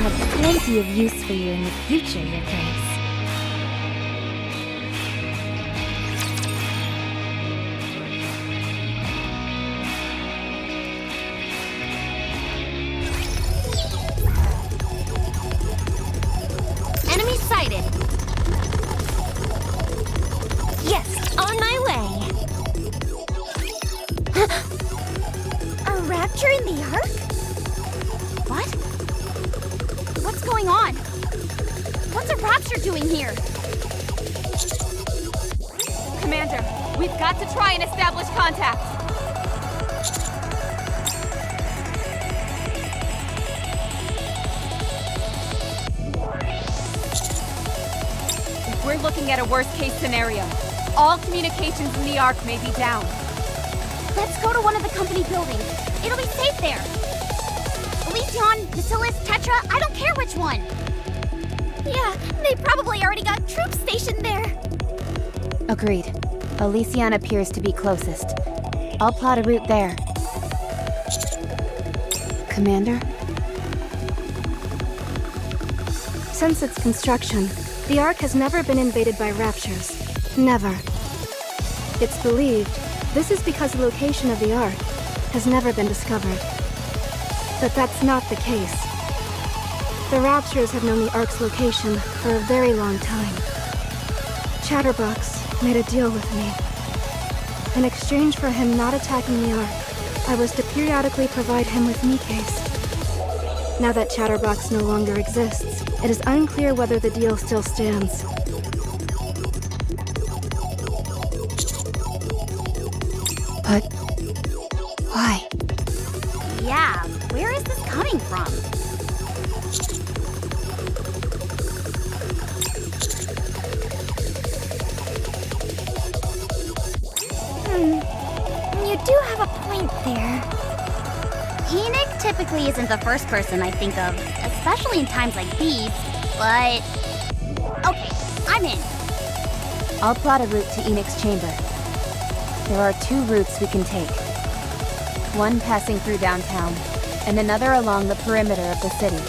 have plenty of use for you in the future, your grace. Enemy sighted. Yes, on my way. A rapture in the Ark? What? What's going on? What's a rapture doing here? Commander, we've got to try and establish contact. We're looking at a worst-case scenario. All communications in the Ark may be down. Let's go to one of the company buildings. It'll be safe there. Elysion, Nihilist, Tetra, I don't care which one. Yeah, they probably already got troops stationed there. Agreed. Elysion appears to be closest. I'll plot a route there. Commander? Since its construction, the Ark has never been invaded by raptures. Never. It's believed this is because the location of the Ark has never been discovered. But that's not the case. The raptures have known the Ark's location for a very long time. Chatterbox made a deal with me. In exchange for him not attacking the Ark, I was to periodically provide him with NIKKEs. Now that Chatterbox no longer exists, it is unclear whether the deal still stands. But why? Yeah, where is this coming from? You do have a point there. Enoch typically isn't the first person I think of, especially in times like these, but... Okay, I'm in. I'll plot a route to Enoch's chamber. There are two routes we can take. One passing through downtown, and another along the perimeter of the city.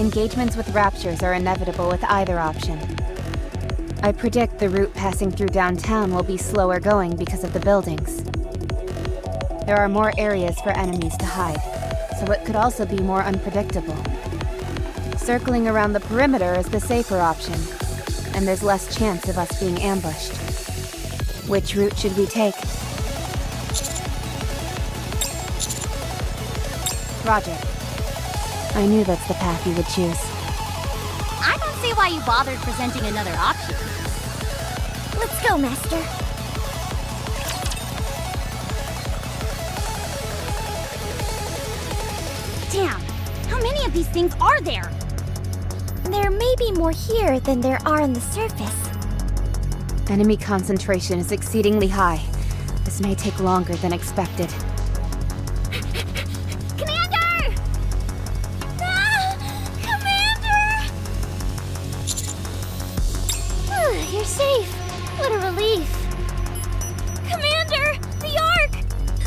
Engagements with raptures are inevitable with either option. I predict the route passing through downtown will be slower going because of the buildings. There are more areas for enemies to hide, so it could also be more unpredictable. Circling around the perimeter is the safer option, and there's less chance of us being ambushed. Which route should we take? Roger. I knew that's the path you would choose. I don't see why you bothered presenting another option. Let's go, Master. Damn, how many of these things are there? There may be more here than there are on the surface. Enemy concentration is exceedingly high. This may take longer than expected. Commander! Ah! Commander! You're safe. What a relief. Commander! The Ark!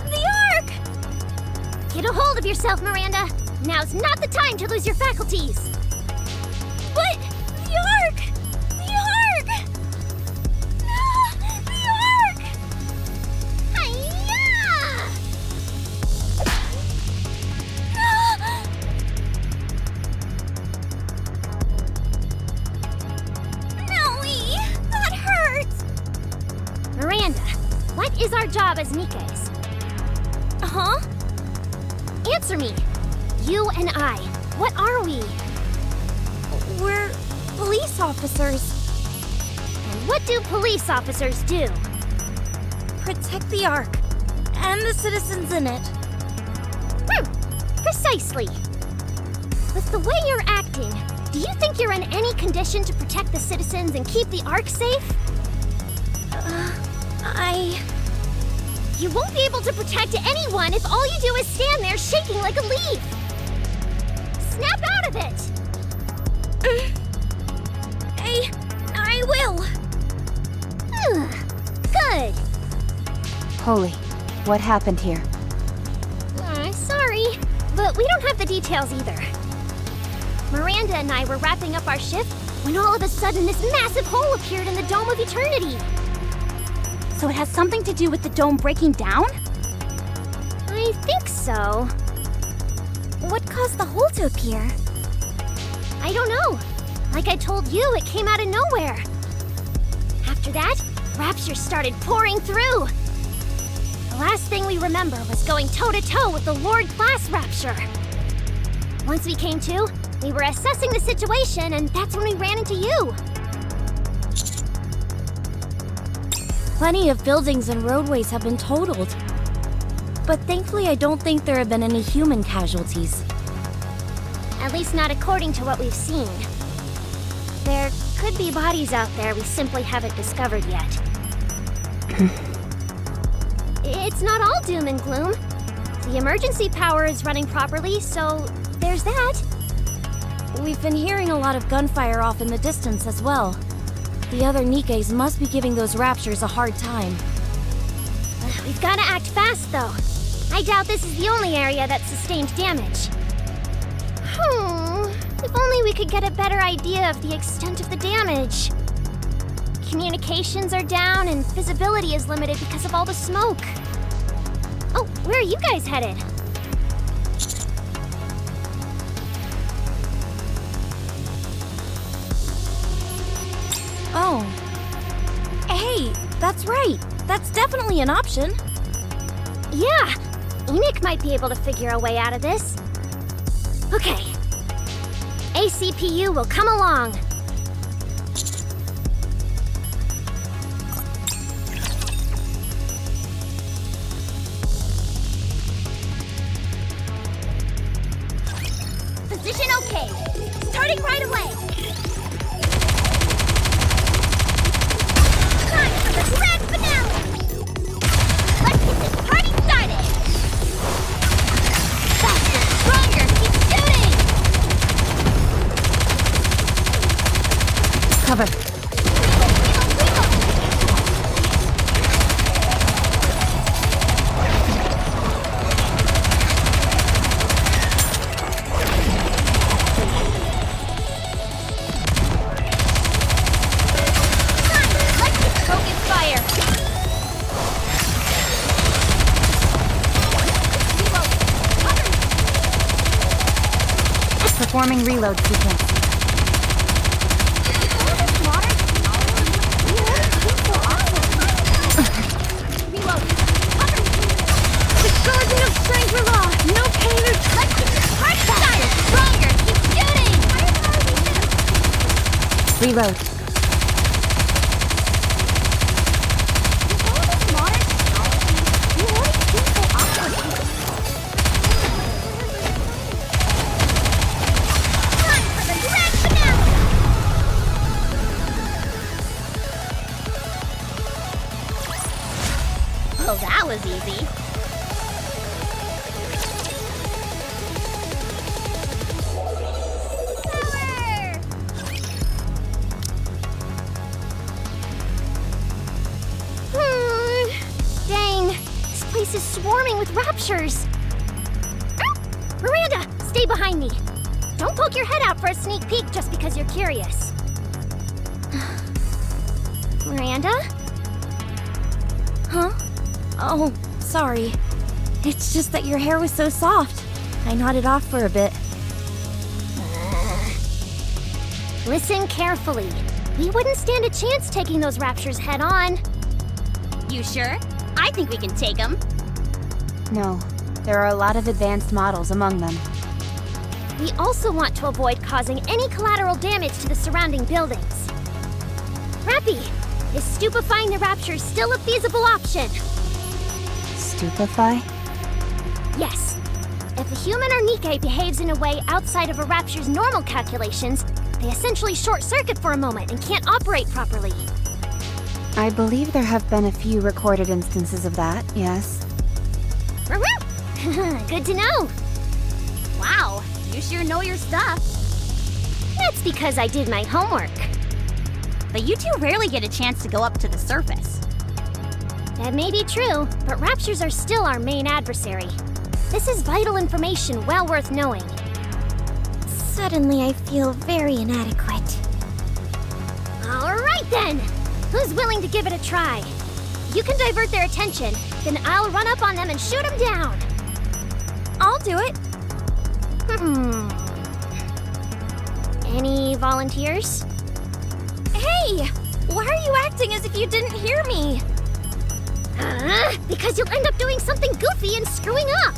The Ark! Get a hold of yourself, Miranda. Now's not the time to lose your faculties. But the Ark! The Ark! The Ark! Hi-ya! Noe, that hurts! Miranda, what is our job as NIKKEs? Huh? Answer me. You and I, what are we? We're police officers. And what do police officers do? Protect the Ark and the citizens in it. Precisely. With the way you're acting, do you think you're in any condition to protect the citizens and keep the Ark safe? You won't be able to protect anyone if all you do is stand there shaking like a leaf. Snap out of it! I will. Good. Holy, what happened here? Sorry, but we don't have the details either. Miranda and I were wrapping up our shift when all of a sudden this massive hole appeared in the Dome of Eternity. So it has something to do with the dome breaking down? I think so. What caused the hole to appear? I don't know. Like I told you, it came out of nowhere. After that, raptures started pouring through. The last thing we remember was going toe-to-toe with the Lord-class rapture. Once we came to, we were assessing the situation, and that's when we ran into you. Plenty of buildings and roadways have been totaled. But thankfully, I don't think there have been any human casualties. At least not according to what we've seen. There could be bodies out there we simply haven't discovered yet. It's not all doom and gloom. The emergency power is running properly, so there's that. We've been hearing a lot of gunfire off in the distance as well. The other Nikkes must be giving those raptures a hard time. We've got to act fast, though. I doubt this is the only area that sustained damage. If only we could get a better idea of the extent of the damage. Communications are down and visibility is limited because of all the smoke. Oh, where are you guys headed? Oh. Hey, that's right. That's definitely an option. Yeah, Enoch might be able to figure a way out of this. Okay. ACPU will come along. Position okay. Starting right away. Time for the grand finale. Let's get this party started. Faster, stronger, keep shooting. Cover. Performing reload sequence. Reload. The Guardian of Strength or Law. No pain or... Let's get this party started. Stronger. Keep shooting. Reload. Oh, that was easy. Dang, this place is swarming with raptures. Miranda, stay behind me. Don't poke your head out for a sneak peek just because you're curious. Miranda? Huh? Oh, sorry. It's just that your hair was so soft. I nodded off for a bit. Listen carefully. We wouldn't stand a chance taking those raptures head on. You sure? I think we can take them. No, there are a lot of advanced models among them. We also want to avoid causing any collateral damage to the surrounding buildings. Rappy, is stupefying the raptures still a feasible option? Stupefy? Yes. If a human or Nikke behaves in a way outside of a rapture's normal calculations, they essentially short-circuit for a moment and can't operate properly. I believe there have been a few recorded instances of that, yes. Good to know. Wow, you sure know your stuff. That's because I did my homework. But you two rarely get a chance to go up to the surface. That may be true, but raptures are still our main adversary. This is vital information well worth knowing. Suddenly I feel very inadequate. Alright then! Who's willing to give it a try? You can divert their attention, then I'll run up on them and shoot them down. I'll do it. Any volunteers? Hey! Why are you acting as if you didn't hear me? Because you'll end up doing something goofy and screwing up.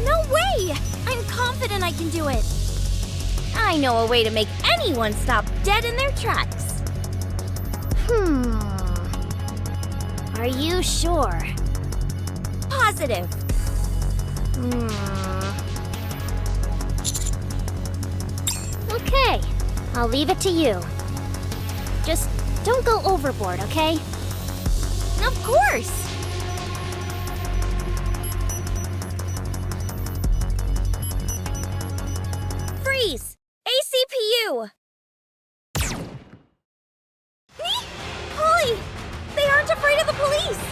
No way! I'm confident I can do it. I know a way to make anyone stop dead in their tracks. Are you sure? Positive. Okay, I'll leave it to you. Just don't go overboard, okay? Of course! Freeze! ACPU! Polly! They aren't afraid of the police!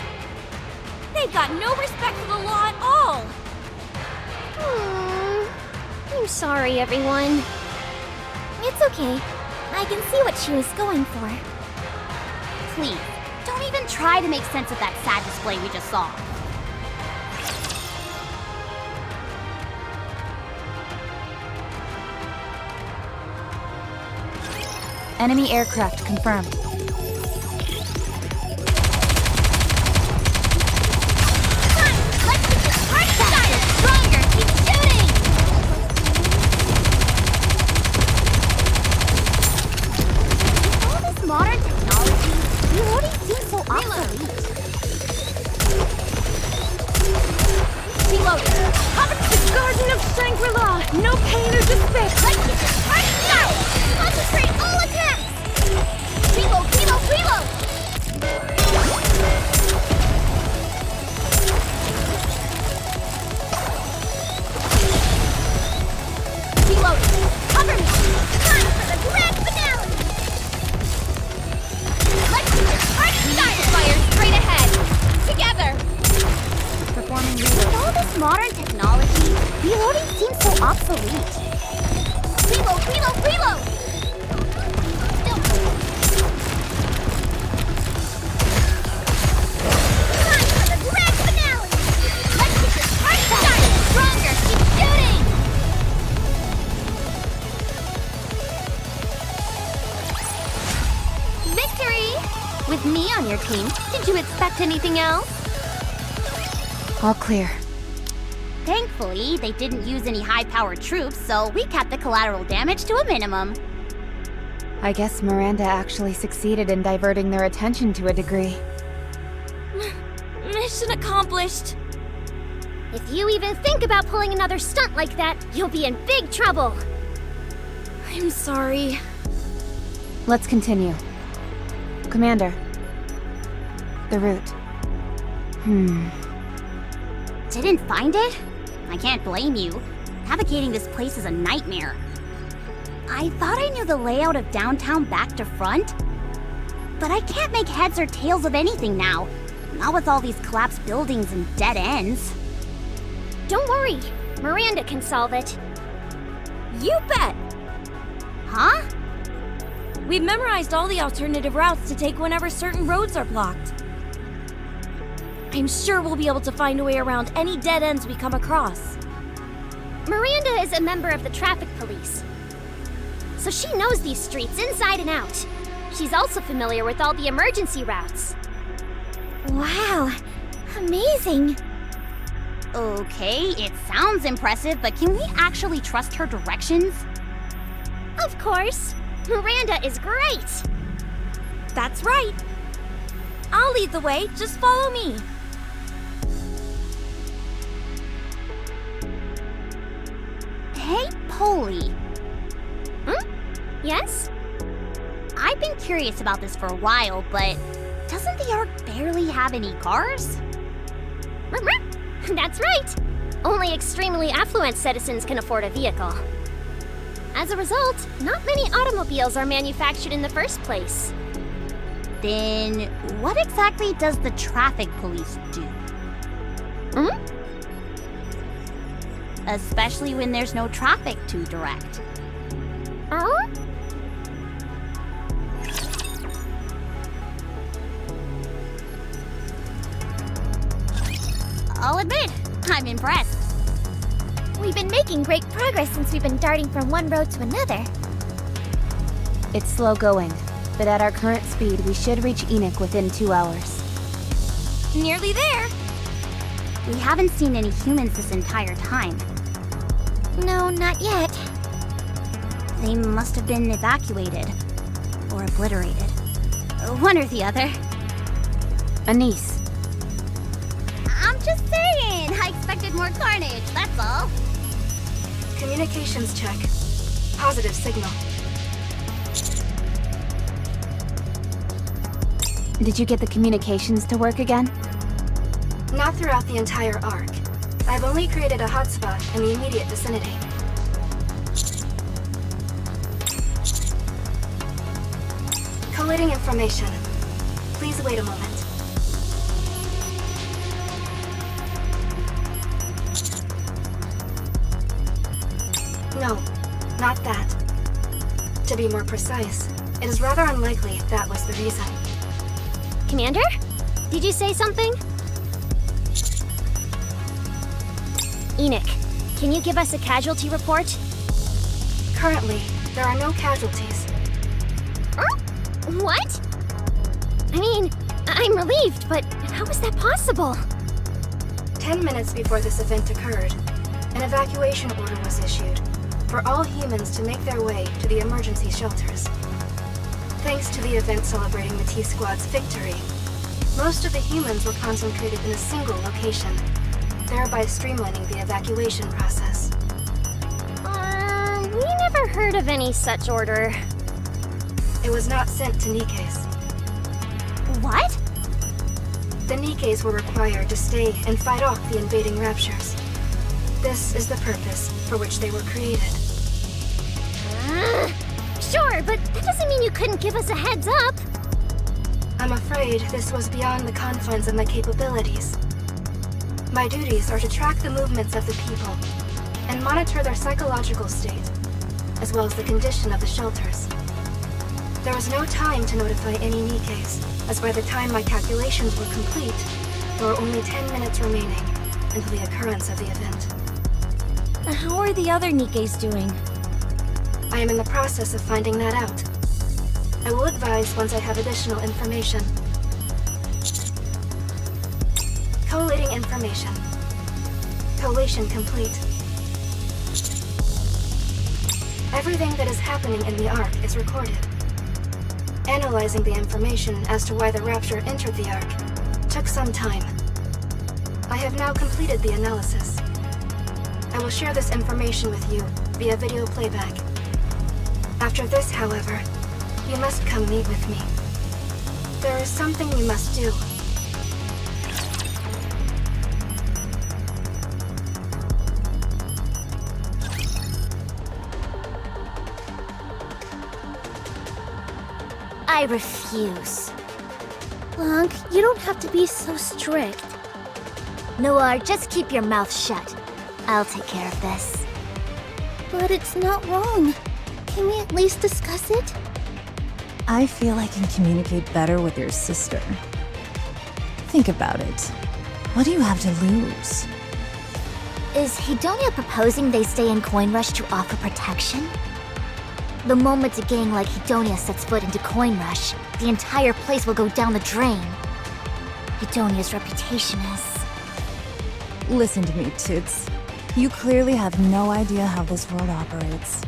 They've got no respect for the law at all! I'm sorry, everyone. It's okay. I can see what she was going for. Please, don't even try to make sense of that sad display we just saw. Enemy aircraft confirmed. Modern technology, reloading seems so obsolete. Reload. Up to the Garden of Shangri-La! No pain or despair! Let's get this party started! Concentrate all attacks! Reload, reload, reload! Reload. Cover me! Time for the grand finale! Let's get this party started! Fire straight ahead! Together! Performing With reload. all this modern technology, reloading seems so obsolete. Reload, reload, reload! Still. Time for the grand finale! Let's get this party started! Stronger, keep shooting! Victory! With me on your team, did you expect anything else? All clear. Thankfully, they didn't use any high-powered troops, so we kept the collateral damage to a minimum. I guess Miranda actually succeeded in diverting their attention to a degree. Mission accomplished. If you even think about pulling another stunt like that, you'll be in big trouble. I'm sorry. Let's continue. Commander. The route. Didn't find it? I can't blame you. Navigating this place is a nightmare. I thought I knew the layout of downtown back to front, but I can't make heads or tails of anything now. Not with all these collapsed buildings and dead ends. Don't worry, Miranda can solve it. You bet! Huh? We've memorized all the alternative routes to take whenever certain roads are blocked. I'm sure we'll be able to find a way around any dead ends we come across. Miranda is a member of the traffic police, so she knows these streets inside and out. She's also familiar with all the emergency routes. Wow, amazing. Okay, it sounds impressive, but can we actually trust her directions? Of course. Miranda is great. That's right. I'll lead the way, just follow me. Hey, Polly. Yes? I've been curious about this for a while, but doesn't the Ark barely have any cars? That's right. Only extremely affluent citizens can afford a vehicle. As a result, not many automobiles are manufactured in the first place. Then, what exactly does the traffic police do? especially when there's no traffic to direct. I'll admit, I'm impressed. We've been making great progress since we've been darting from one road to another. It's slow going, but at our current speed, we should reach Enoch within 2 hours. Nearly there. We haven't seen any humans this entire time. No, not yet. They must have been evacuated. Or obliterated. One or the other. Anise, I'm just saying! I expected more carnage, that's all. Communications check. Positive signal. did you get the communications to work again? Not throughout the entire arc. I've only created a hotspot in the immediate vicinity. Collating information. Please wait a moment. No, not that. To be more precise, it is rather unlikely that was the reason. Commander? Did you say something? Enoch, can you give us a casualty report? Currently, there are no casualties. What? I mean, I'm relieved, but how is that possible? 10 minutes before this event occurred, an evacuation order was issued for all humans to make their way to the emergency shelters. Thanks to the event celebrating the T-Squad's victory, most of the humans were concentrated in a single location, thereby streamlining the evacuation process. We never heard of any such order. It was not sent to Nikkes. What? The Nikkes were required to stay and fight off the invading raptures. This is the purpose for which they were created. Sure, but that doesn't mean you couldn't give us a heads up. I'm afraid this was beyond the confines of my capabilities. My duties are to track the movements of the people and monitor their psychological state, as well as the condition of the shelters. There was no time to notify any Nikkes, as by the time my calculations were complete, there were only 10 minutes remaining until the occurrence of the event. How are the other Nikkes doing? I am in the process of finding that out. I will advise once I have additional information. Collating information. Collation complete. Everything that is happening in the Ark is recorded. Analyzing the information as to why the Rapture entered the Ark took some time. I have now completed the analysis. I will share this information with you via video playback. After this, however, you must come meet with me. There is something you must do. I refuse. Blanc, you don't have to be so strict. Noir, just keep your mouth shut. I'll take care of this. But it's not wrong. Can we at least discuss it? I feel I can communicate better with your sister. Think about it. What do you have to lose? Is Hedonia proposing they stay in Coin Rush to offer protection? The moment a gang like Hedonia sets foot into Coin Rush, the entire place will go down the drain. Hedonia's reputation is... Listen to me, Toots. You clearly have no idea how this world operates.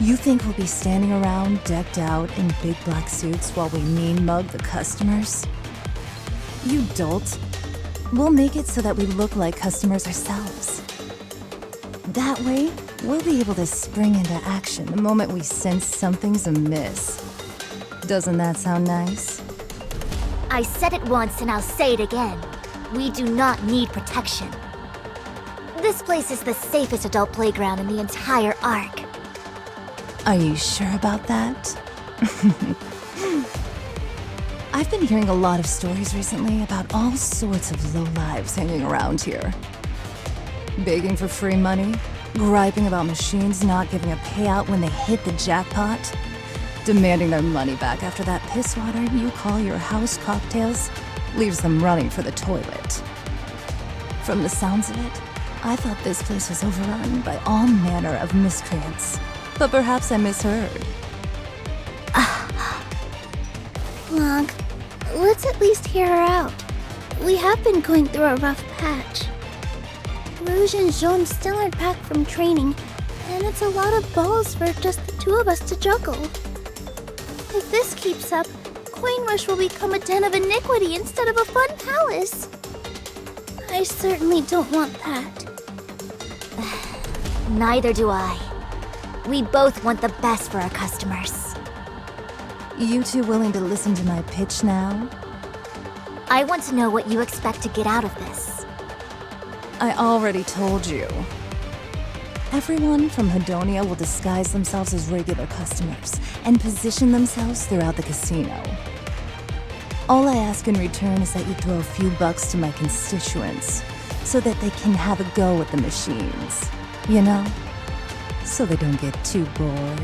You think we'll be standing around, decked out in big black suits while we mean mug the customers? You dolt. We'll make it so that we look like customers ourselves. That way, we'll be able to spring into action the moment we sense something's amiss. Doesn't that sound nice? I said it once and I'll say it again. We do not need protection. This place is the safest adult playground in the entire Ark. Are you sure about that? I've been hearing a lot of stories recently about all sorts of lowlives hanging around here. Begging for free money? Griping about machines not giving a payout when they hit the jackpot? Demanding their money back after that piss water you call your house cocktails leaves them running for the toilet. From the sounds of it, I thought this place was overrun by all manner of miscreants. But perhaps I misheard. Look, let's at least hear her out. We have been going through a rough patch. Rouge and Jaune still aren't back from training, and it's a lot of balls for just the two of us to juggle. If this keeps up, Coin Rush will become a den of iniquity instead of a fun palace. I certainly don't want that. Neither do I. We both want the best for our customers. You two willing to listen to my pitch now? I want to know what you expect to get out of this. I already told you. Everyone from Hedonia will disguise themselves as regular customers and position themselves throughout the casino. All I ask in return is that you throw a few bucks to my constituents so that they can have a go at the machines, you know? So they don't get too bored.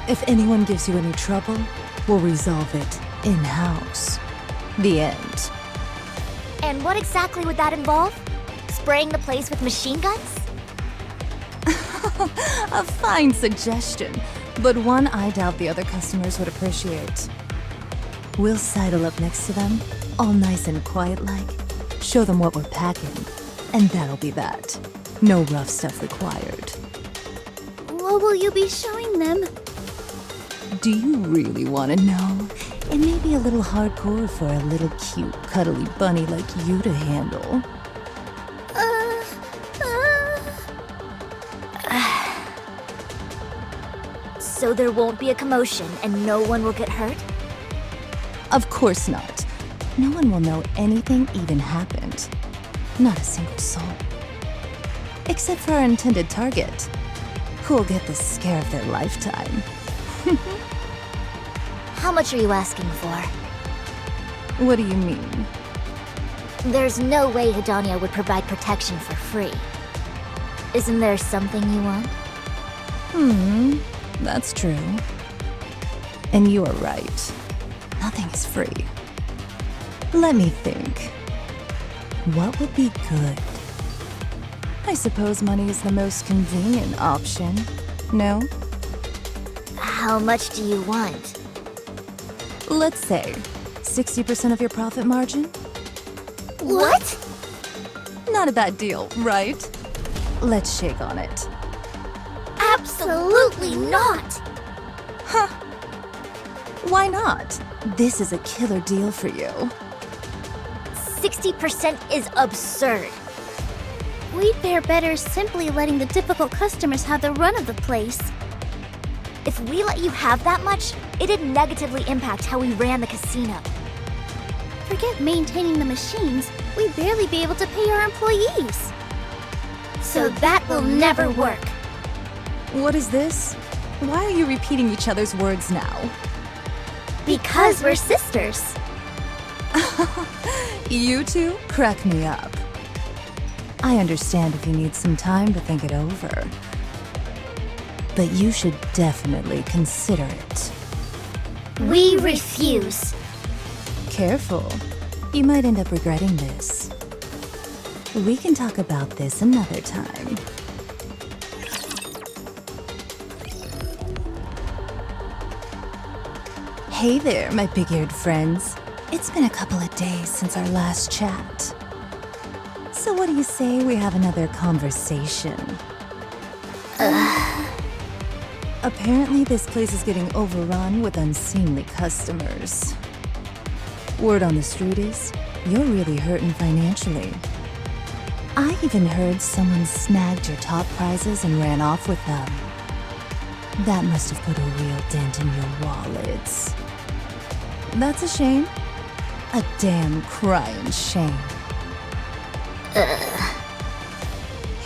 If anyone gives you any trouble, we'll resolve it in-house. The end. And what exactly would that involve? Spraying the place with machine guns? A fine suggestion, but one I doubt the other customers would appreciate. We'll sidle up next to them, all nice and quiet-like, show them what we're packing, and that'll be that. No rough stuff required. What will you be showing them? Do you really want to know? It may be a little hardcore for a little cute, cuddly bunny like you to handle. So there won't be a commotion and no one will get hurt? Of course not. No one will know anything even happened. Not a single soul. Except for our intended target, who'll get the scare of their lifetime. How much are you asking for? What do you mean? There's no way Hedonia would provide protection for free. Isn't there something you want? That's true. And you are right. Nothing is free. Let me think. What would be good? I suppose money is the most convenient option. No? How much do you want? Let's say 60% of your profit margin? What? Not a bad deal, right? Let's shake on it. Absolutely not! Why not? This is a killer deal for you. 60% is absurd. We'd fare better simply letting the difficult customers have the run of the place. If we let you have that much, it'd negatively impact how we ran the casino. Forget maintaining the machines, we'd barely be able to pay our employees. So that will never work. What is this? Why are you repeating each other's words now? Because we're sisters. You two crack me up. I understand if you need some time to think it over. But you should definitely consider it. We refuse. Careful. You might end up regretting this. We can talk about this another time. Hey there, my big-eared friends. It's been a couple of days since our last chat. So what do you say we have another conversation? Apparently this place is getting overrun with unseemly customers. Word on the street is, you're really hurting financially. I even heard someone snagged your top prizes and ran off with them. That must have put a real dent in your wallets. That's a shame. A damn crying shame.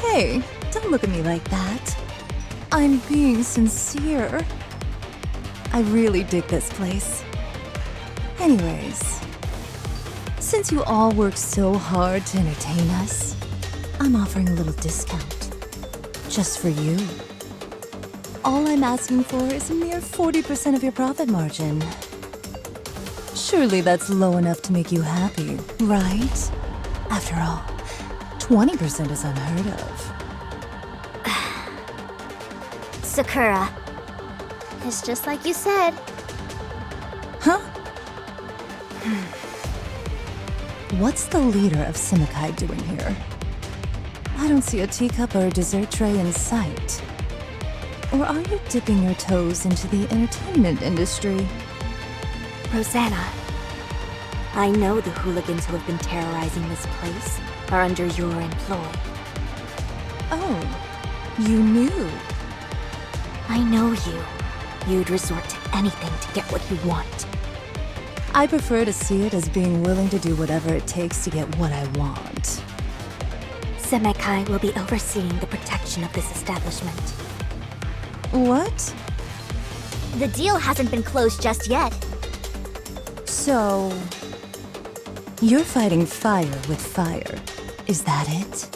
Hey, don't look at me like that. I'm being sincere. I really dig this place. Anyways, since you all work so hard to entertain us, I'm offering a little discount. Just for you. All I'm asking for is a mere 40% of your profit margin. Surely that's low enough to make you happy, right? After all, 20% is unheard of. Sakura. It's just like you said. Huh? What's the leader of Simikai doing here? I don't see a teacup or a dessert tray in sight. Or are you dipping your toes into the entertainment industry? Rosanna, I know the hooligans who have been terrorizing this place are under your employ. Oh, you knew. I know you. You'd resort to anything to get what you want. I prefer to see it as being willing to do whatever it takes to get what I want. Simikai will be overseeing the protection of this establishment. What? The deal hasn't been closed just yet. So... you're fighting fire with fire, is that it?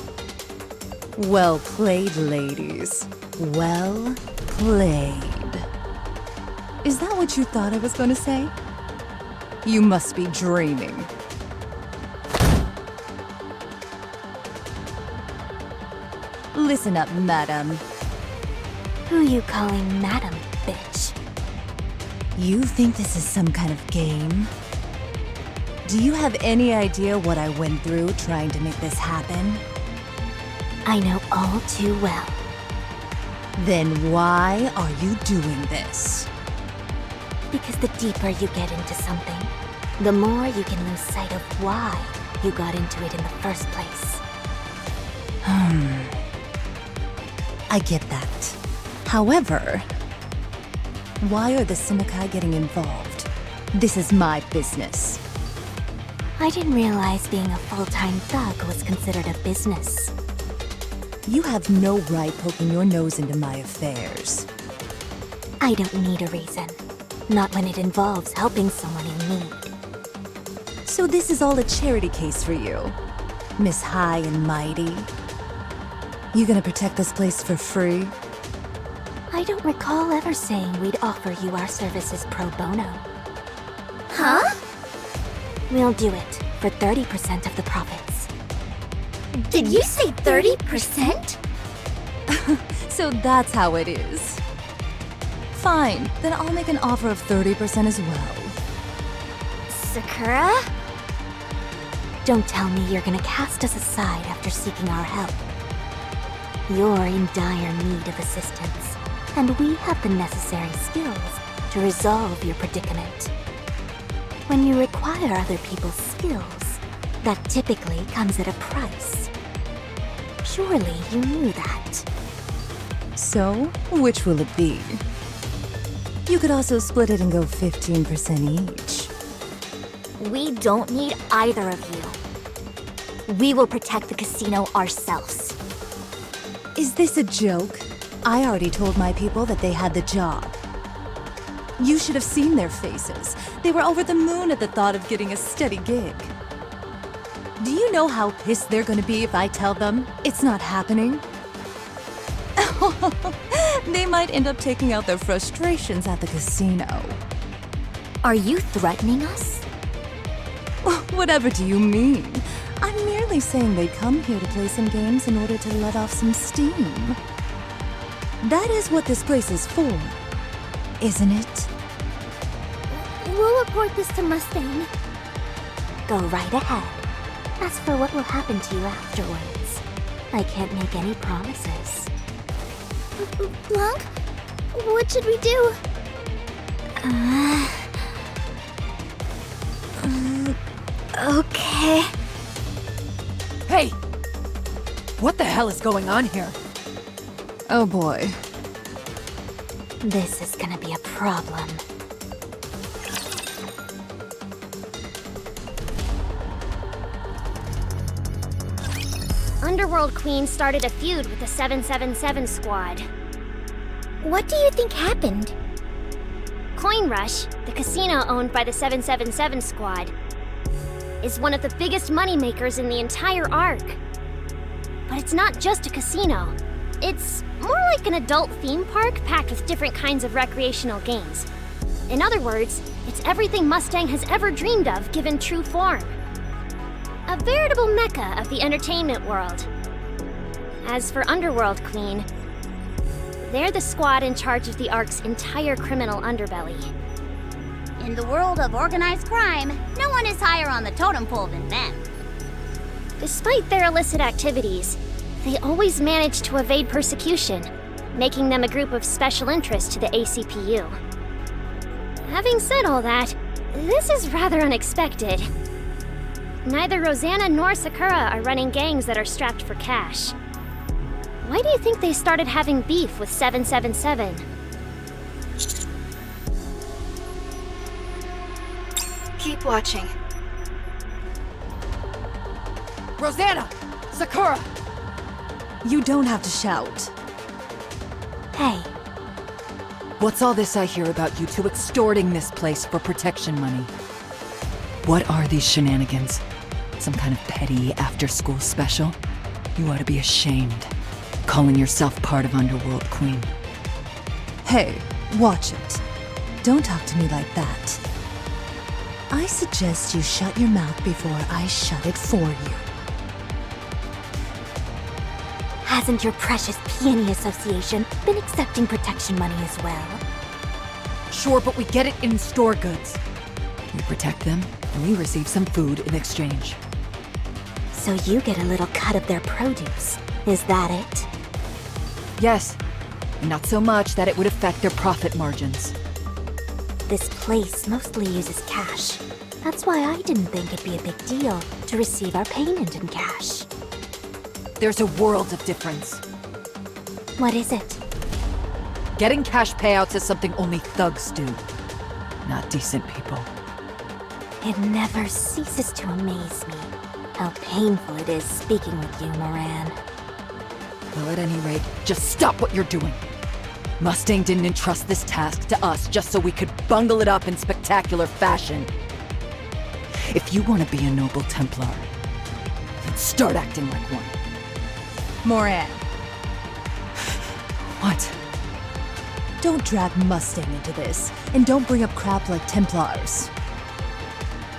Well played, ladies. Well played. Is that what you thought I was going to say? You must be dreaming. Listen up, madam. Who you calling madam, bitch? You think this is some kind of game? Do you have any idea what I went through trying to make this happen? I know all too well. Then why are you doing this? Because the deeper you get into something, the more you can lose sight of why you got into it in the first place. I get that. However, why are the Simikai getting involved? This is my business. I didn't realize being a full-time thug was considered a business. You have no right poking your nose into my affairs. I don't need a reason. Not when it involves helping someone in need. So this is all a charity case for you, Miss High and Mighty? You gonna protect this place for free? I don't recall ever saying we'd offer you our services pro bono. Huh? We'll do it for 30% of the profits. Did you say 30%? So that's how it is. Fine, then I'll make an offer of 30% as well. Sakura? Don't tell me you're gonna cast us aside after seeking our help. You're in dire need of assistance, and we have the necessary skills to resolve your predicament. When you require other people's skills, that typically comes at a price. Surely you knew that. So, which will it be? You could also split it and go 15% each. We don't need either of you. We will protect the casino ourselves. Is this a joke? I already told my people that they had the job. You should have seen their faces. They were over the moon at the thought of getting a steady gig. Do you know how pissed they're gonna be if I tell them it's not happening? They might end up taking out their frustrations at the casino. Are you threatening us? Whatever do you mean? I'm merely saying they come here to play some games in order to let off some steam. That is what this place is for, isn't it? We'll report this to Mustang. Go right ahead. As for what will happen to you afterwards, I can't make any promises. Blanc? What should we do? Okay. Hey! What the hell is going on here? Oh boy. This is gonna be a problem. Underworld Queen started a feud with the 777 squad. What do you think happened? Coin Rush, the casino owned by the 777 squad, is one of the biggest moneymakers in the entire arc. But it's not just a casino. It's more like an adult theme park packed with different kinds of recreational games. In other words, it's everything Mustang has ever dreamed of given true form. A veritable mecca of the entertainment world. As for Underworld Queen, they're the squad in charge of the Ark's entire criminal underbelly. In the world of organized crime, no one is higher on the totem pole than them. Despite their illicit activities, they always manage to evade persecution, making them a group of special interest to the ACPU. Having said all that, this is rather unexpected. Neither Rosanna nor Sakura are running gangs that are strapped for cash. Why do you think they started having beef with 777? Keep watching. Rosanna! Sakura! You don't have to shout. Hey, What's all this I hear about you two extorting this place for protection money? What are these shenanigans? Some kind of petty after-school special? You ought to be ashamed. Calling yourself part of Underworld Queen. Hey, watch it. Don't talk to me like that. I suggest you shut your mouth before I shut it for you. hasn't your precious Peony Association been accepting protection money as well? Sure, but we get it in store goods. We protect them, and we receive some food in exchange. So you get a little cut of their produce. Is that it? Yes, and not so much that it would affect their profit margins. This place mostly uses cash. That's why I didn't think it'd be a big deal to receive our payment in cash. There's a world of difference. What is it? Getting cash payouts is something only thugs do, not decent people. It never ceases to amaze me how painful it is speaking with you, Moran. Well, at any rate, just stop what you're doing. Mustang didn't entrust this task to us just so we could bungle it up in spectacular fashion. If you want to be a noble Templar, then start acting like one. Moran, What? don't drag Mustang into this, and don't bring up crap like Templars.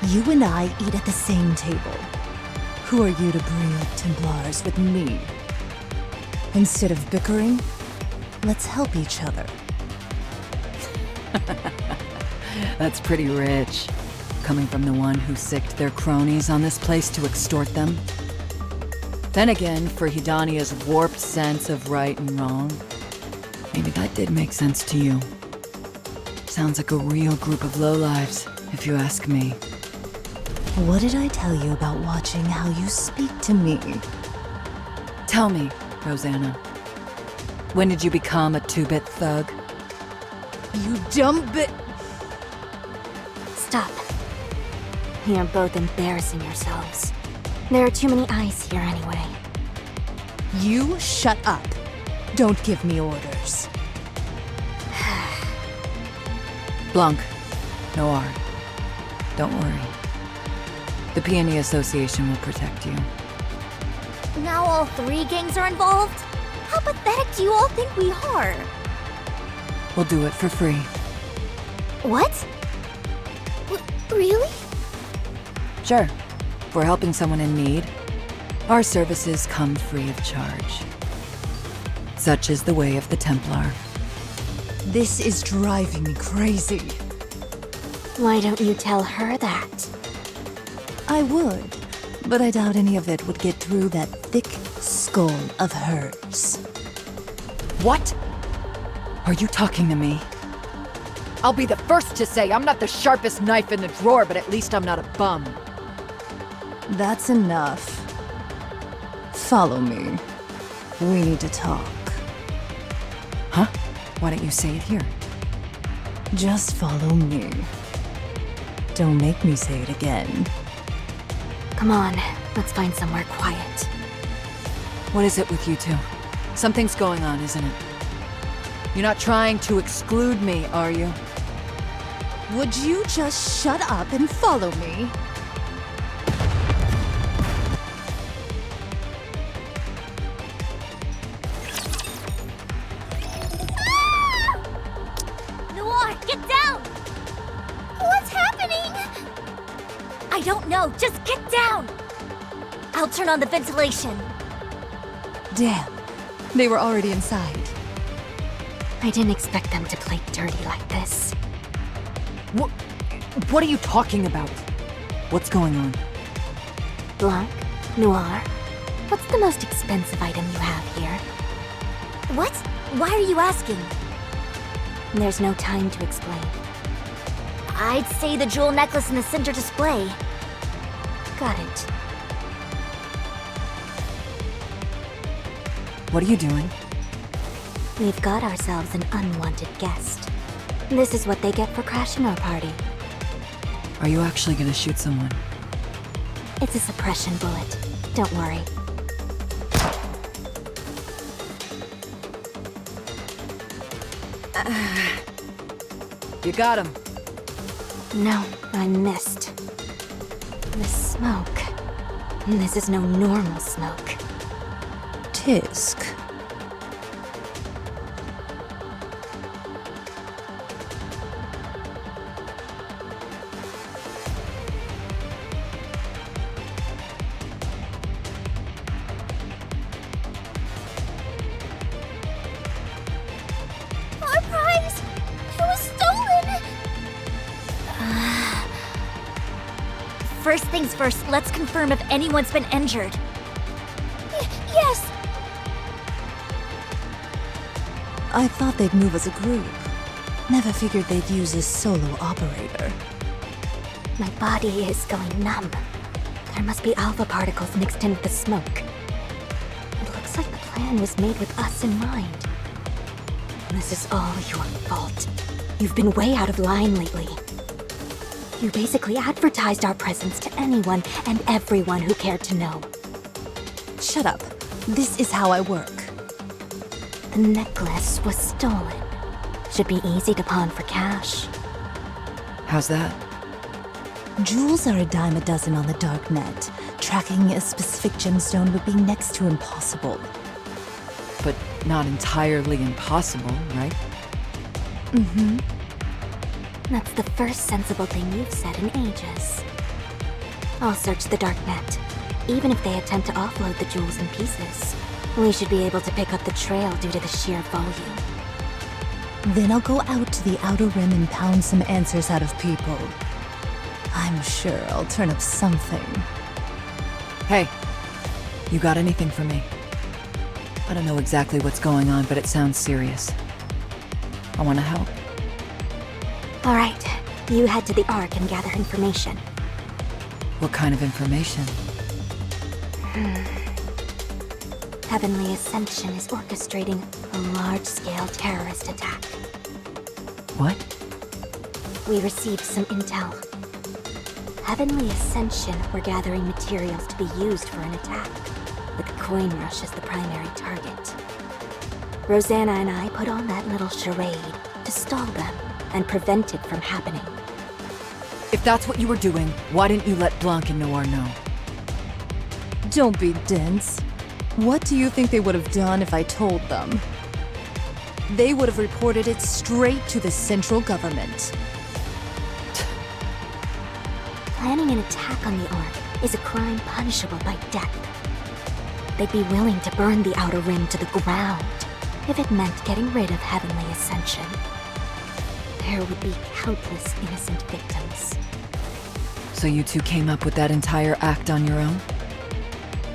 You and I eat at the same table. Who are you to bring up Templars with me? Instead of bickering, let's help each other. That's pretty rich. Coming from the one who sicked their cronies on this place to extort them. Then again, for Hidania's warped sense of right and wrong, maybe that did make sense to you. Sounds like a real group of lowlives, if you ask me. What did I tell you about watching how you speak to me? Tell me, Rosanna, when did you become a two-bit thug? You dumb bit. Stop. You're both embarrassing yourselves. There are too many eyes here anyway. You shut up. Don't give me orders. Blanc, Noir, don't worry. The Peony Association will protect you. Now all three gangs are involved? How pathetic do you all think we are? We'll do it for free. What? Really? Sure. If we're helping someone in need, our services come free of charge. Such is the way of the Templar. This is driving me crazy. Why don't you tell her that? I would, but I doubt any of it would get through that thick skull of hers. What? Are you talking to me? I'll be the first to say I'm not the sharpest knife in the drawer, but at least I'm not a bum. That's enough. Follow me. We need to talk. Huh? Why don't you say it here? Just follow me. Don't make me say it again. Come on, let's find somewhere quiet. What is it with you two? Something's going on, isn't it? You're not trying to exclude me, are you? Would you just shut up and follow me? Bart, get down! What's happening? I don't know, just get down! I'll turn on the ventilation. Damn, they were already inside. I didn't expect them to play dirty like this. What are you talking about? What's going on? Blanc? Noir? What's the most expensive item you have here? What? Why are you asking? There's no time to explain. I'd say the jewel necklace in the center display. Got it. What are you doing? We've got ourselves an unwanted guest. This is what they get for crashing our party. Are you actually gonna shoot someone? It's a suppression bullet. Don't worry. You got him. No, I missed. The smoke. This is no normal smoke. Tisk. Our prize! It was stolen! First things first, let's confirm if anyone's been injured. Yes! I thought they'd move as a group. Never figured they'd use a solo operator. My body is going numb. There must be alpha particles mixed in with the smoke. It looks like the plan was made with us in mind. This is all your fault. You've been way out of line lately. You basically advertised our presence to anyone and everyone who cared to know. Shut up. This is how I work. The necklace was stolen. Should be easy to pawn for cash. How's that? Jewels are a dime a dozen on the dark net. Tracking a specific gemstone would be next to impossible. But not entirely impossible, right? Mm-hmm. That's the first sensible thing you've said in ages. I'll search the dark net. Even if they attempt to offload the jewels in pieces, we should be able to pick up the trail due to the sheer volume. Then I'll go out to the outer rim and pound some answers out of people. I'm sure I'll turn up something. Hey, you got anything for me? I don't know exactly what's going on, but it sounds serious. I want to help. All right, you head to the Ark and gather information. What kind of information? Heavenly Ascension is orchestrating a large-scale terrorist attack. What? We received some intel. Heavenly Ascension were gathering materials to be used for an attack, with the coin rush as the primary target. Rosanna and I put on that little charade to stall them and prevent it from happening. If that's what you were doing, why didn't you let Blanc and Noir know? Don't be dense. What do you think they would have done if I told them? They would have reported it straight to the central government. Planning an attack on the Ark is a crime punishable by death. They'd be willing to burn the Outer Rim to the ground if it meant getting rid of Heavenly Ascension. There would be countless innocent victims. So you two came up with that entire act on your own?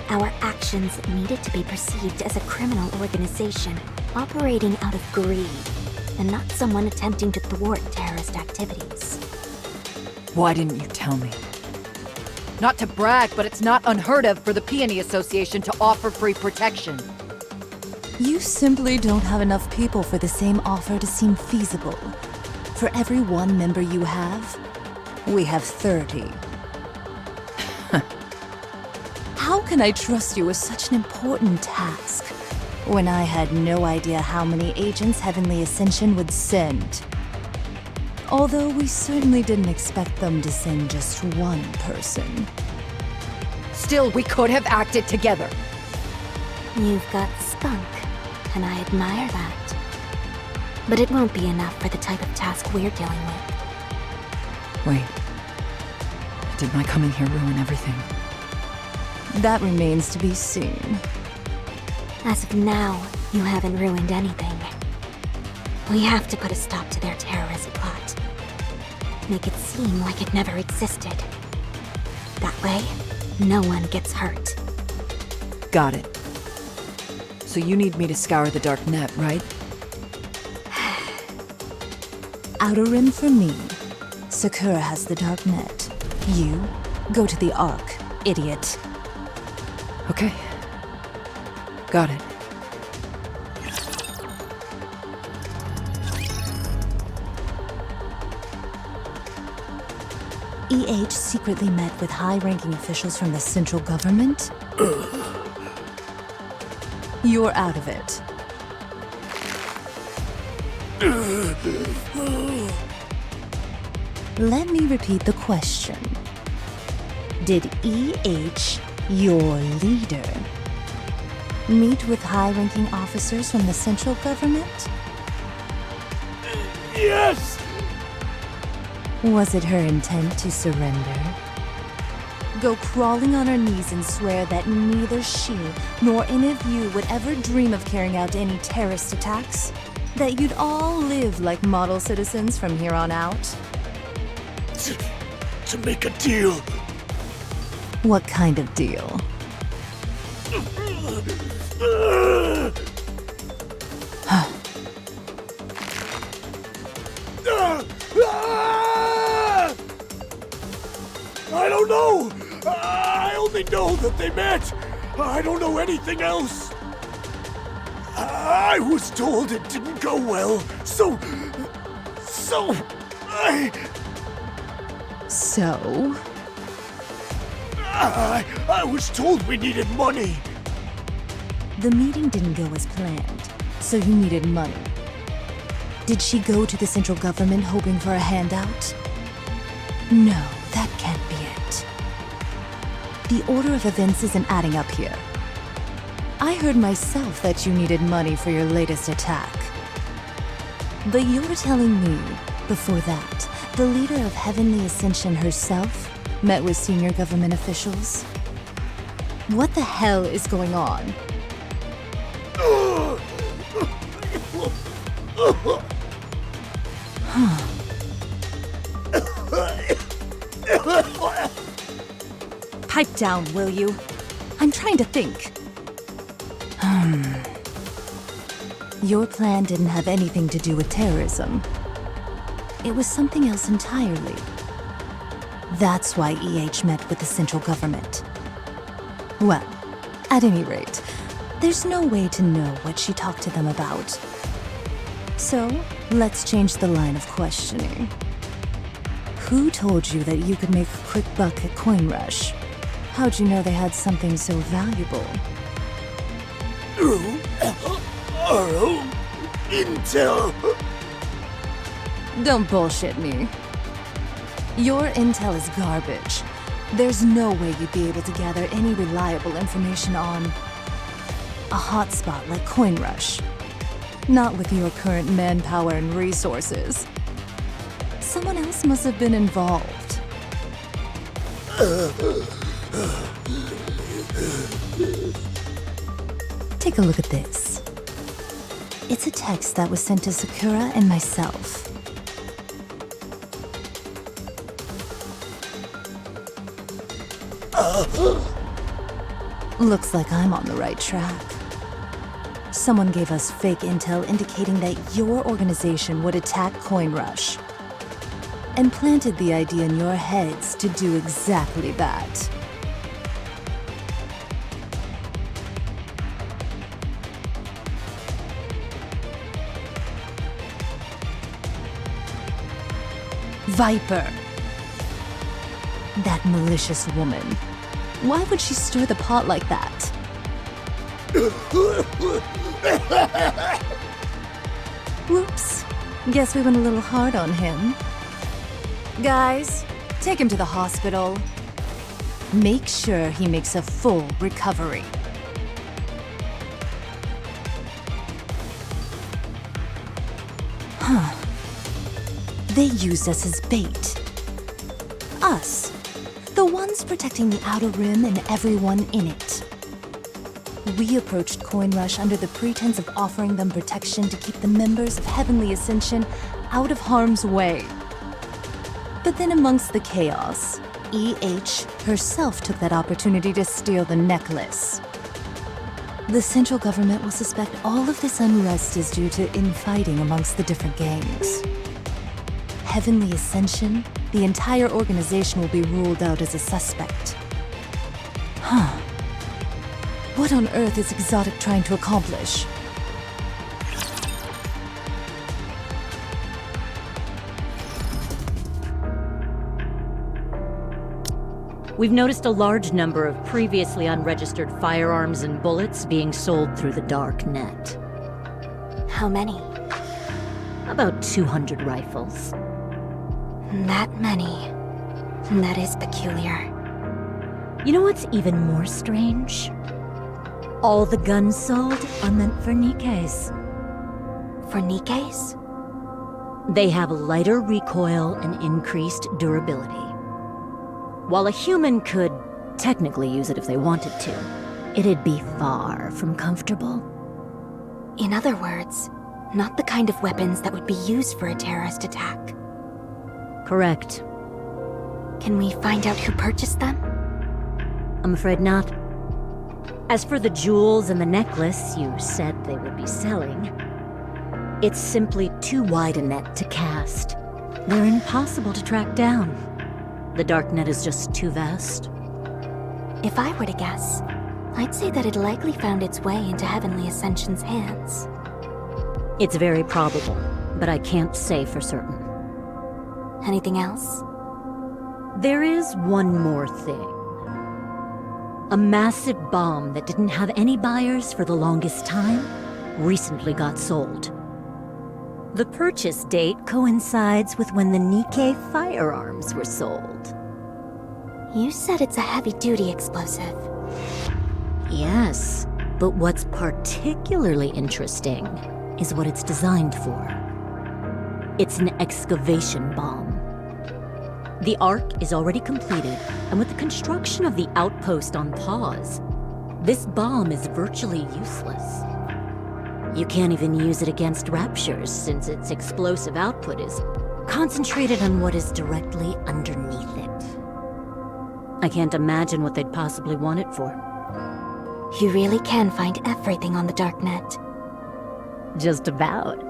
Our actions needed to be perceived as a criminal organization operating out of greed, and not someone attempting to thwart terrorist activities. Why didn't you tell me? Not to brag, but it's not unheard of for the Peony Association to offer free protection. You simply don't have enough people for the same offer to seem feasible. For every one member you have, we have 30. How can I trust you with such an important task, when I had no idea how many agents Heavenly Ascension would send? Although we certainly didn't expect them to send just one person. Still, we could have acted together. You've got spunk, and I admire that. But it won't be enough for the type of task we're dealing with. Wait. Did my coming here ruin everything? That remains to be seen. As of now, you haven't ruined anything. We have to put a stop to their terrorist plot. Make it seem like it never existed. That way, no one gets hurt. Got it. So you need me to scour the dark net, right? Outer Rim for me. Sakura has the dark net. You, go to the Ark, idiot. Okay. Got it. EH secretly met with high-ranking officials from the central government? You're out of it. Let me repeat the question. Did EH, your leader, meet with high-ranking officers from the central government? Yes! Was it her intent to surrender? Go crawling on her knees and swear that neither she nor any of you would ever dream of carrying out any terrorist attacks? That you'd all live like model citizens from here on out? To make a deal. What kind of deal? I don't know! I only know that they met! I don't know anything else! I was told it didn't go well, so I... So? I was told we needed money. The meeting didn't go as planned, so you needed money. Did she go to the central government hoping for a handout? No, that can't be it. The order of events isn't adding up here. I heard myself that you needed money for your latest attack. But you're telling me, before that, the leader of Heavenly Ascension herself met with senior government officials? What the hell is going on? Pipe down, will you? I'm trying to think. Your plan didn't have anything to do with terrorism. It was something else entirely. That's why EH met with the central government. Well, at any rate, there's no way to know what she talked to them about. So, let's change the line of questioning. Who told you that you could make a quick buck at Coin Rush? How'd you know they had something so valuable? Our own intel. Don't bullshit me. Your intel is garbage. There's no way you'd be able to gather any reliable information on a hotspot like Coin Rush. Not with your current manpower and resources. Someone else must have been involved. Take a look at this. It's a text that was sent to Sakura and myself. Looks like I'm on the right track. Someone gave us fake intel indicating that your organization would attack Coin Rush, and planted the idea in your heads to do exactly that. Viper. That malicious woman. Why would she stir the pot like that? Whoops. Guess we went a little hard on him. Guys, take him to the hospital. Make sure he makes a full recovery. They used us as bait. Us. The ones protecting the Outer Rim and everyone in it. We approached Coin Rush under the pretense of offering them protection to keep the members of Heavenly Ascension out of harm's way. But then amongst the chaos, EH herself took that opportunity to steal the necklace. The central government will suspect all of this unrest is due to infighting amongst the different gangs. Heavenly Ascension, the entire organization will be ruled out as a suspect. Huh. What on earth is Exotic trying to accomplish? We've noticed a large number of previously unregistered firearms and bullets being sold through the dark net. How many? About 200 rifles. That many. That is peculiar. You know what's even more strange? All the guns sold are meant for Nikkes. For Nikkes? They have lighter recoil and increased durability. While a human could technically use it if they wanted to, it'd be far from comfortable. In other words, not the kind of weapons that would be used for a terrorist attack. Correct. Can we find out who purchased them? I'm afraid not. As for the jewels and the necklace you said they would be selling, it's simply too wide a net to cast. They're impossible to track down. The darknet is just too vast. If I were to guess, I'd say that it likely found its way into Heavenly Ascension's hands. It's very probable, but I can't say for certain. Anything else? There is one more thing. A massive bomb that didn't have any buyers for the longest time recently got sold. The purchase date coincides with when the Nikke firearms were sold. You said it's a heavy-duty explosive. Yes, but what's particularly interesting is what it's designed for. It's an excavation bomb. The Ark is already completed, and with the construction of the outpost on pause, this bomb is virtually useless. You can't even use it against raptures since its explosive output is concentrated on what is directly underneath it. I can't imagine what they'd possibly want it for. You really can find everything on the darknet. Just about.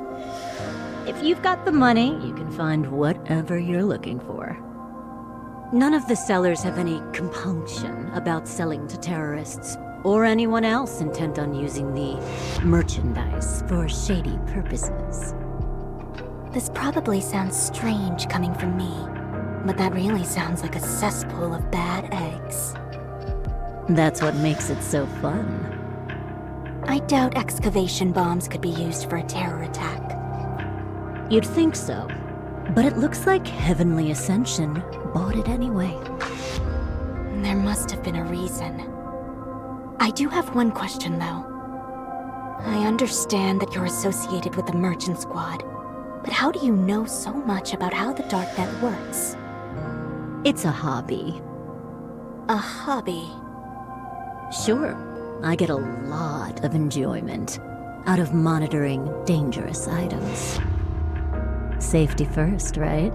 If you've got the money, you can find whatever you're looking for. None of the sellers have any compunction about selling to terrorists or anyone else intent on using the merchandise for shady purposes. This probably sounds strange coming from me, but that really sounds like a cesspool of bad eggs. That's what makes it so fun. I doubt excavation bombs could be used for a terror attack. You'd think so, but it looks like Heavenly Ascension bought it anyway. There must have been a reason. I do have one question, though. I understand that you're associated with the Merchant Squad, but how do you know so much about how the darknet works? It's a hobby. A hobby? Sure, I get a lot of enjoyment out of monitoring dangerous items. Safety first, right?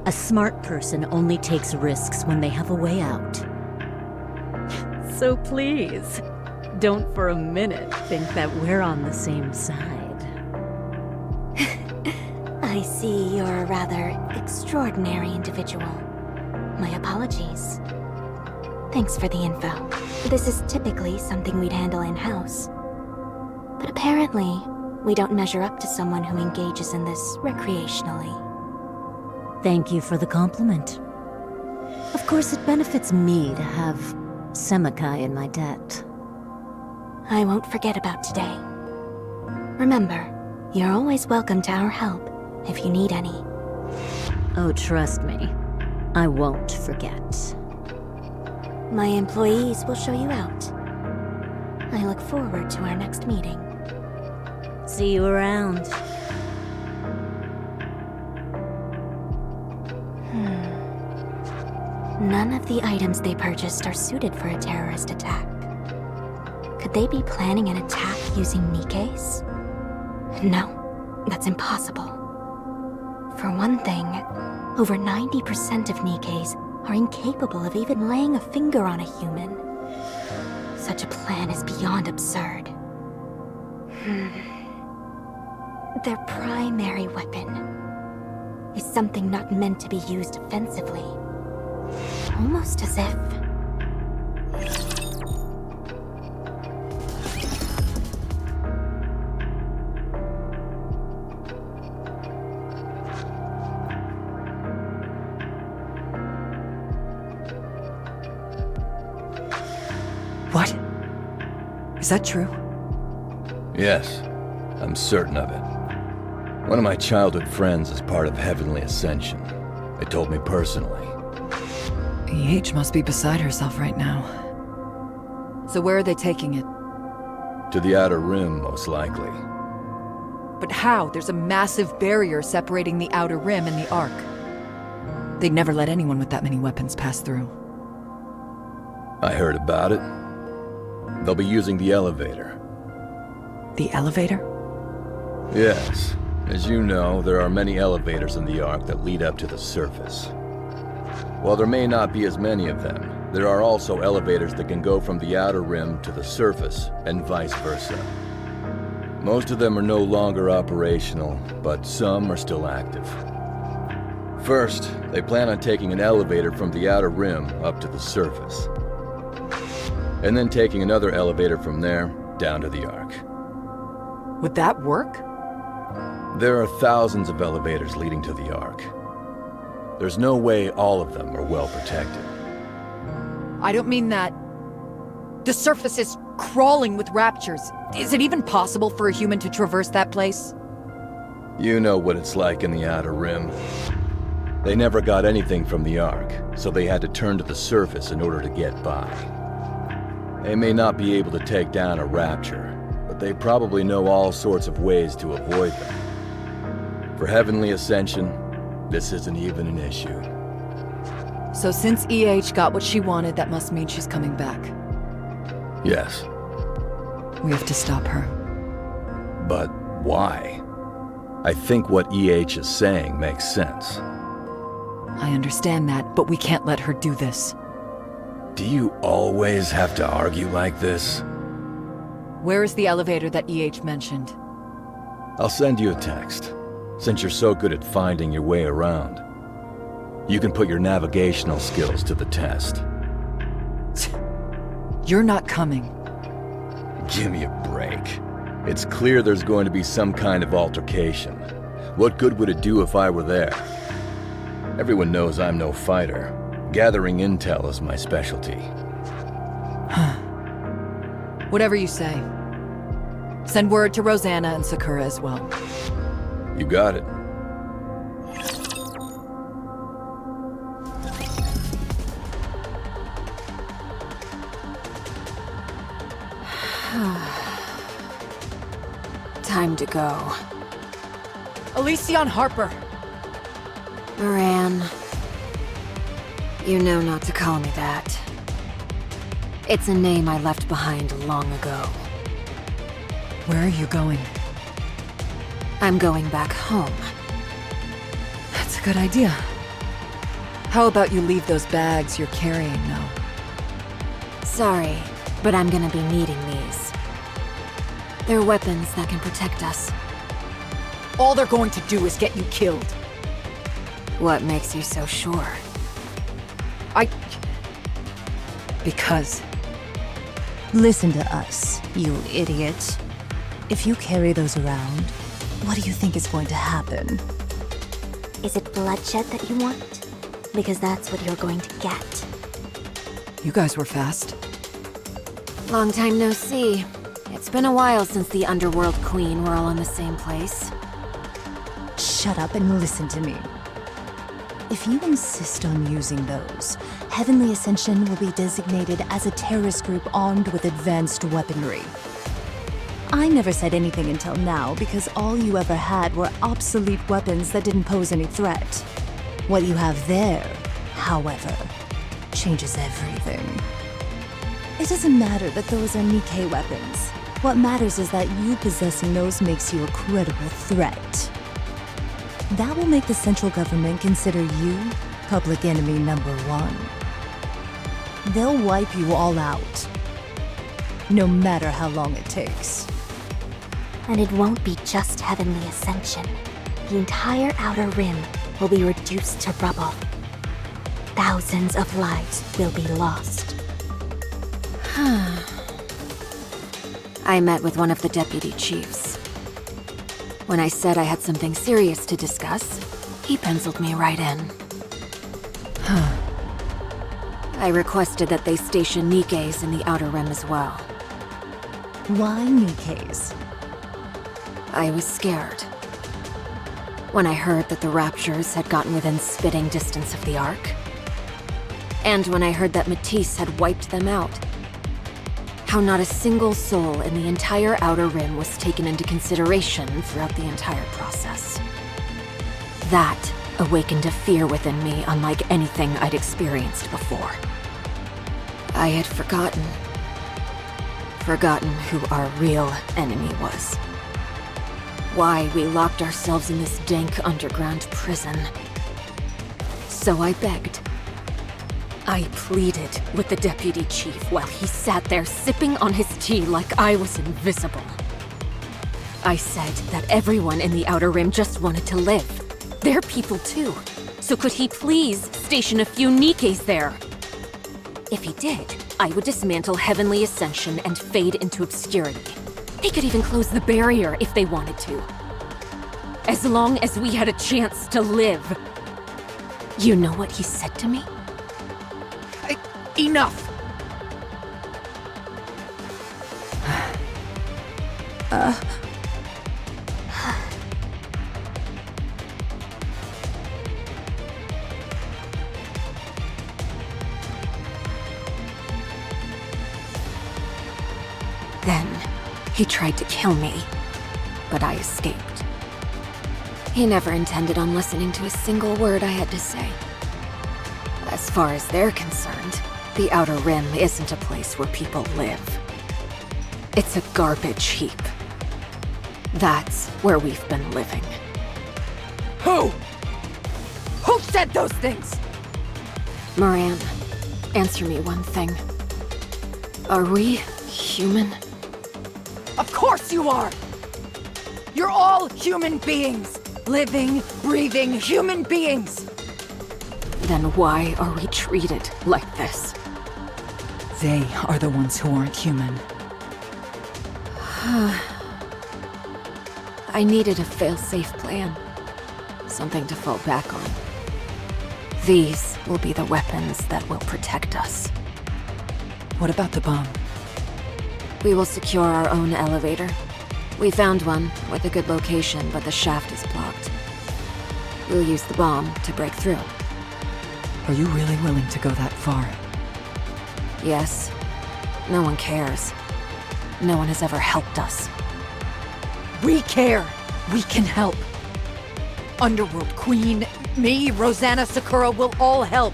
A smart person only takes risks when they have a way out. So please, don't for a minute think that we're on the same side. I see you're a rather extraordinary individual. My apologies. Thanks for the info. This is typically something we'd handle in-house. But apparently, we don't measure up to someone who engages in this recreationally. Thank you for the compliment. Of course, it benefits me to have Semakai in my debt. I won't forget about today. Remember, you're always welcome to our help if you need any. Oh, trust me, I won't forget. My employees will show you out. I look forward to our next meeting. See you around. None of the items they purchased are suited for a terrorist attack. Could they be planning an attack using Nikke's? No, that's impossible. For one thing, over 90% of Nikke's are incapable of even laying a finger on a human. Such a plan is beyond absurd. Their primary weapon is something not meant to be used offensively. Almost as if... What? Is that true? Yes, I'm certain of it. One of my childhood friends is part of Heavenly Ascension. They told me personally. EH must be beside herself right now. So where are they taking it? To the Outer Rim, most likely. But how? There's a massive barrier separating the Outer Rim and the Ark. They'd never let anyone with that many weapons pass through. I heard about it. They'll be using the elevator. The elevator? Yes. As you know, there are many elevators in the Ark that lead up to the surface. While there may not be as many of them, there are also elevators that can go from the Outer Rim to the surface, and vice versa. Most of them are no longer operational, but some are still active. First, they plan on taking an elevator from the Outer Rim up to the surface. And then taking another elevator from there down to the Ark. Would that work? There are thousands of elevators leading to the Ark. There's no way all of them are well protected. I don't mean that. The surface is crawling with raptures. Is it even possible for a human to traverse that place? You know what it's like in the Outer Rim. They never got anything from the Ark, so they had to turn to the surface in order to get by. They may not be able to take down a rapture, but they probably know all sorts of ways to avoid them. For Heavenly Ascension, this isn't even an issue. So since EH got what she wanted, that must mean she's coming back. Yes. We have to stop her. But why? I think what EH is saying makes sense. I understand that, but we can't let her do this. Do you always have to argue like this? Where is the elevator that EH mentioned? I'll send you a text, since you're so good at finding your way around. You can put your navigational skills to the test. You're not coming. Give me a break. It's clear there's going to be some kind of altercation. What good would it do if I were there? Everyone knows I'm no fighter. Gathering intel is my specialty. Whatever you say. Send word to Rosanna and Sakura as well. You got it. Time to go. Elysion Harper! Moran. You know not to call me that. It's a name I left behind long ago. Where are you going? I'm going back home. That's a good idea. How about you leave those bags you're carrying now? Sorry, but I'm gonna be needing these. They're weapons that can protect us. All they're going to do is get you killed. What makes you so sure? Because... Listen to us, you idiot. If you carry those around, what do you think is going to happen? Is it bloodshed that you want? Because that's what you're going to get. You guys were fast. Long time no see. It's been a while since the Underworld Queen were all in the same place. Shut up and listen to me. If you insist on using those, Heavenly Ascension will be designated as a terrorist group armed with advanced weaponry. I never said anything until now because all you ever had were obsolete weapons that didn't pose any threat. What you have there, however, changes everything. It doesn't matter that those are Nikke weapons. What matters is that you possessing those makes you a credible threat. That will make the central government consider you public enemy #1. They'll wipe you all out, no matter how long it takes. And it won't be just heavenly ascension. The entire Outer Rim will be reduced to rubble. Thousands of lives will be lost. I met with one of the deputy chiefs. When I said I had something serious to discuss, he penciled me right in. I requested that they station Nikkes in the Outer Rim as well. Why Nikkes? I was scared. When I heard that the Raptures had gotten within spitting distance of the Ark. And when I heard that Matisse had wiped them out. How not a single soul in the entire Outer Rim was taken into consideration throughout the entire process. That awakened a fear within me unlike anything I'd experienced before. I had forgotten who our real enemy was. Why we locked ourselves in this dank underground prison. So I begged. I pleaded with the deputy chief while he sat there sipping on his tea like I was invisible. I said that everyone in the Outer Rim just wanted to live. They're people too. So could he please station a few Nikkes there? If he did, I would dismantle Heavenly Ascension and fade into obscurity. They could even close the barrier if they wanted to. As long as we had a chance to live. You know what he said to me? Enough! Then, he tried to kill me, but I escaped. He never intended on listening to a single word I had to say. As far as they're concerned, the Outer Rim isn't a place where people live. It's a garbage heap. That's where we've been living. Who? Who said those things? Moran, answer me one thing. Are we human? Of course you are! You're all human beings! Living, breathing human beings! Then why are we treated like this? They are the ones who aren't human. I needed a fail-safe plan. Something to fall back on. These will be the weapons that will protect us. What about the bomb? We will secure our own elevator. We found one with a good location, but the shaft is blocked. We'll use the bomb to break through. Are you really willing to go that far? Yes. No one cares. No one has ever helped us. We care! We can help. Underworld Queen, me, Rosanna, Sakura will all help.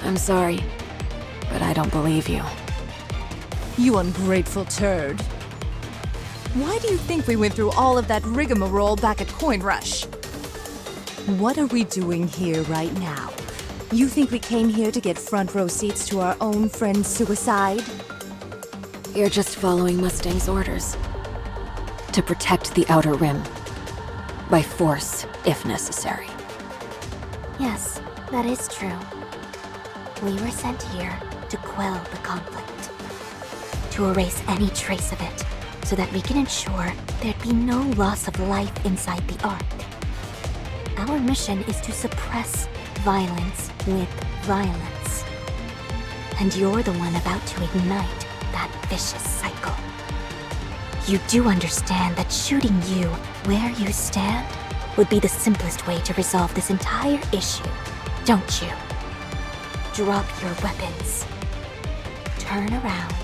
I'm sorry, but I don't believe you. You ungrateful turd. Why do you think we went through all of that rigmarole back at Coin Rush? What are we doing here right now? You think we came here to get front row seats to our own friend's suicide? You're just following Mustang's orders. To protect the Outer Rim. By force, if necessary. Yes, that is true. We were sent here to quell the conflict. To erase any trace of it, so that we can ensure there'd be no loss of life inside the Ark. Our mission is to suppress violence with violence. And you're the one about to ignite that vicious cycle. You do understand that shooting you where you stand would be the simplest way to resolve this entire issue, don't you? Drop your weapons. Turn around,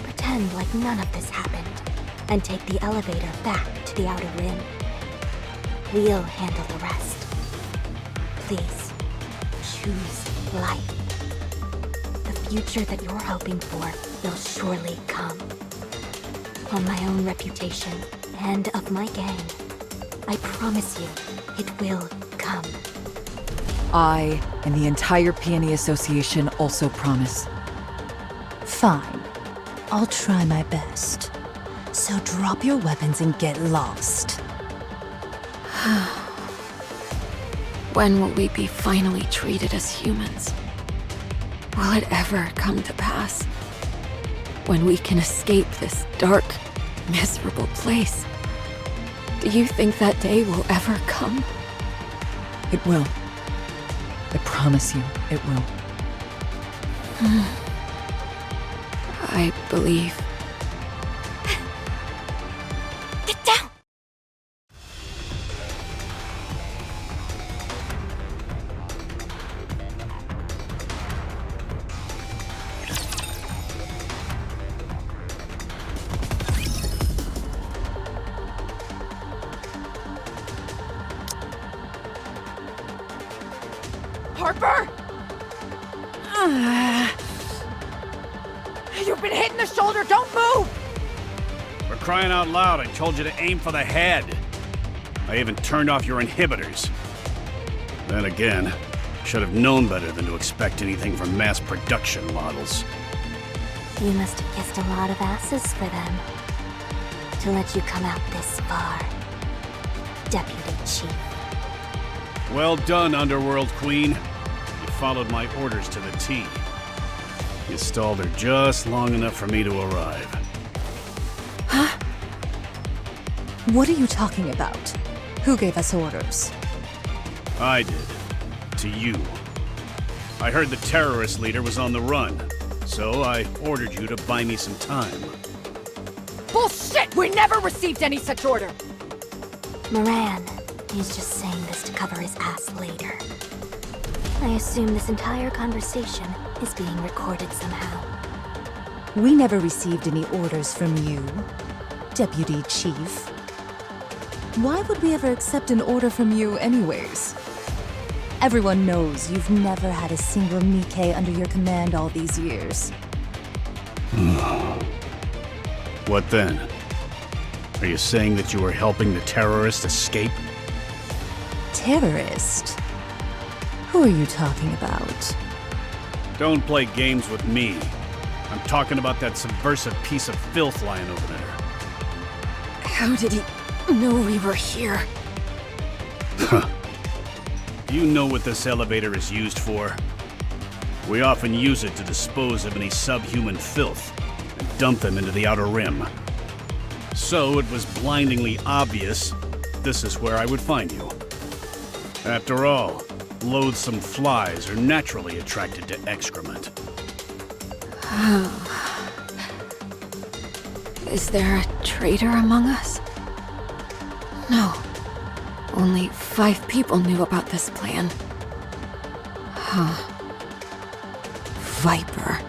pretend like none of this happened, and take the elevator back to the Outer Rim. We'll handle the rest. Please, choose life. future that you're hoping for will surely come. On my own reputation and of my gang, I promise you, it will come. I and the entire Peony Association also promise. Fine. I'll try my best. So drop your weapons and get lost. When will we be finally treated as humans? Will it ever come to pass? When we can escape this dark, miserable place? Do you think that day will ever come? It will. I promise you, it will. I believe. Get down! Harper! You've been hit in the shoulder, don't move! For crying out loud, I told you to aim for the head. I even turned off your inhibitors. Then again, should have known better than to expect anything from mass production models. You must have kissed a lot of asses for them. To let you come out this far. Deputy Chief. Well done, Underworld Queen. You followed my orders to the T. You stalled her just long enough for me to arrive. Huh? What are you talking about? Who gave us orders? I did. To you. I heard the terrorist leader was on the run, so I ordered you to buy me some time. Bullshit! We never received any such order! Moran, he's just saying this to cover his ass later. I assume this entire conversation is being recorded somehow. We never received any orders from you, Deputy Chief. Why would we ever accept an order from you anyways? Everyone knows you've never had a single NIKKE under your command all these years. What then? Are you saying that you were helping the terrorist escape? Terrorist? Who are you talking about? Don't play games with me. I'm talking about that subversive piece of filth lying over there. How did he know we were here? Huh. You know what this elevator is used for? We often use it to dispose of any subhuman filth and dump them into the Outer Rim. So it was blindingly obvious this is where I would find you. After all, loathsome flies are naturally attracted to excrement. Is there a traitor among us? No. Only 5 people knew about this plan. Huh. Viper.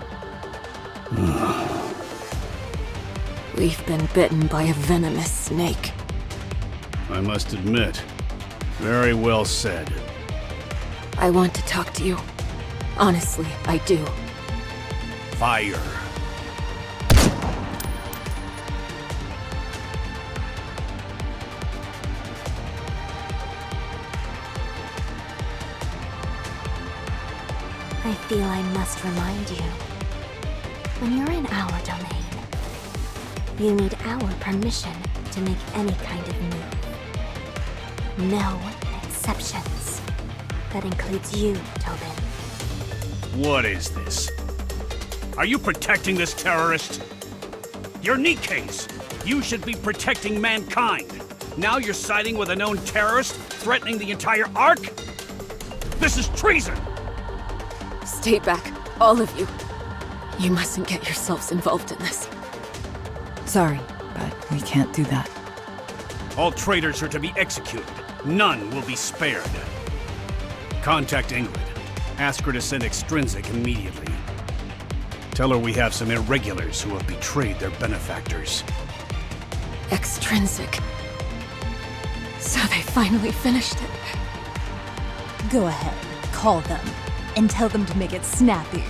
We've been bitten by a venomous snake. I must admit, very well said. I want to talk to you. Honestly, I do. Fire. I feel I must remind you. When you're in our domain, you need our permission to make any kind of move. No exceptions. That includes you, Tobin. What is this? Are you protecting this terrorist? You're NIKKEs. You should be protecting mankind. Now you're siding with a known terrorist, threatening the entire Ark? This is treason! Stay back, all of you. You mustn't get yourselves involved in this. Sorry, but we can't do that. All traitors are to be executed. None will be spared. Contact Ingrid. Ask her to send Extrinsic immediately. Tell her we have some irregulars who have betrayed their benefactors. Extrinsic. So they finally finished it. Go ahead, call them, and tell them to make it snappy.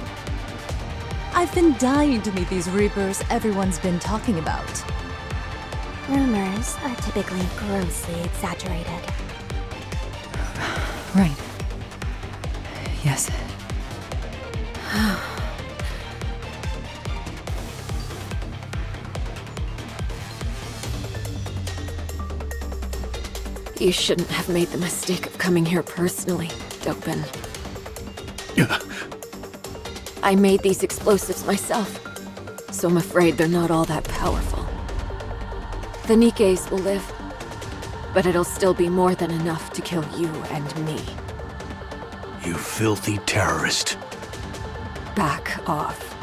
I've been dying to meet these Reapers everyone's been talking about. Rumors are typically grossly exaggerated. Right. Yes. You shouldn't have made the mistake of coming here personally, Dopin. I made these explosives myself, so I'm afraid they're not all that powerful. The Nikkes will live, but it'll still be more than enough to kill you and me. You filthy terrorist. Back off.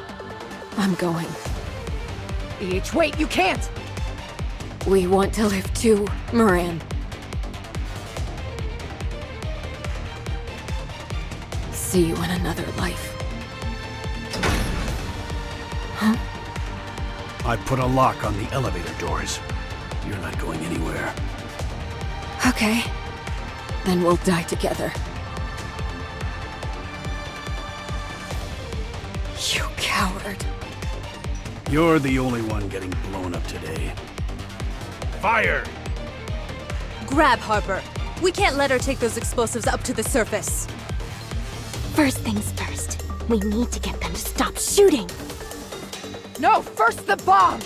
I'm going. Wait, you can't! We want to live too, Moran. See you in another life. Huh? I put a lock on the elevator doors. You're not going anywhere. Okay. Then we'll die together. You coward. You're the only one getting blown up today. Fire! Grab Harper. We can't let her take those explosives up to the surface. First things first, we need to get them to stop shooting. No, first the bomb!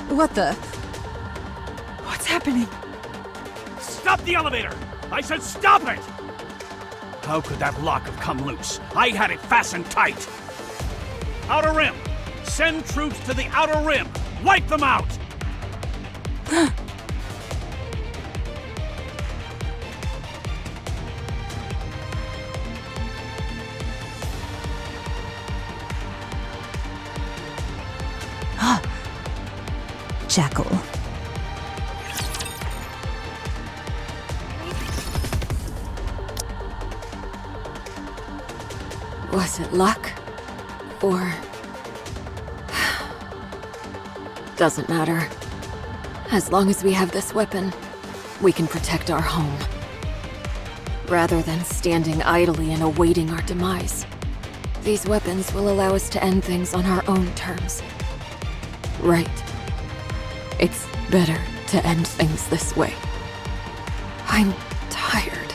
What the? What's happening? Stop the elevator! I said stop it! How could that lock have come loose? I had it fastened tight! Outer Rim! Send troops to the Outer Rim! Wipe them out! Jackal. Was it luck? Or... Doesn't matter. As long as we have this weapon, we can protect our home. Rather than standing idly and awaiting our demise, these weapons will allow us to end things on our own terms. Right. It's better to end things this way. I'm tired.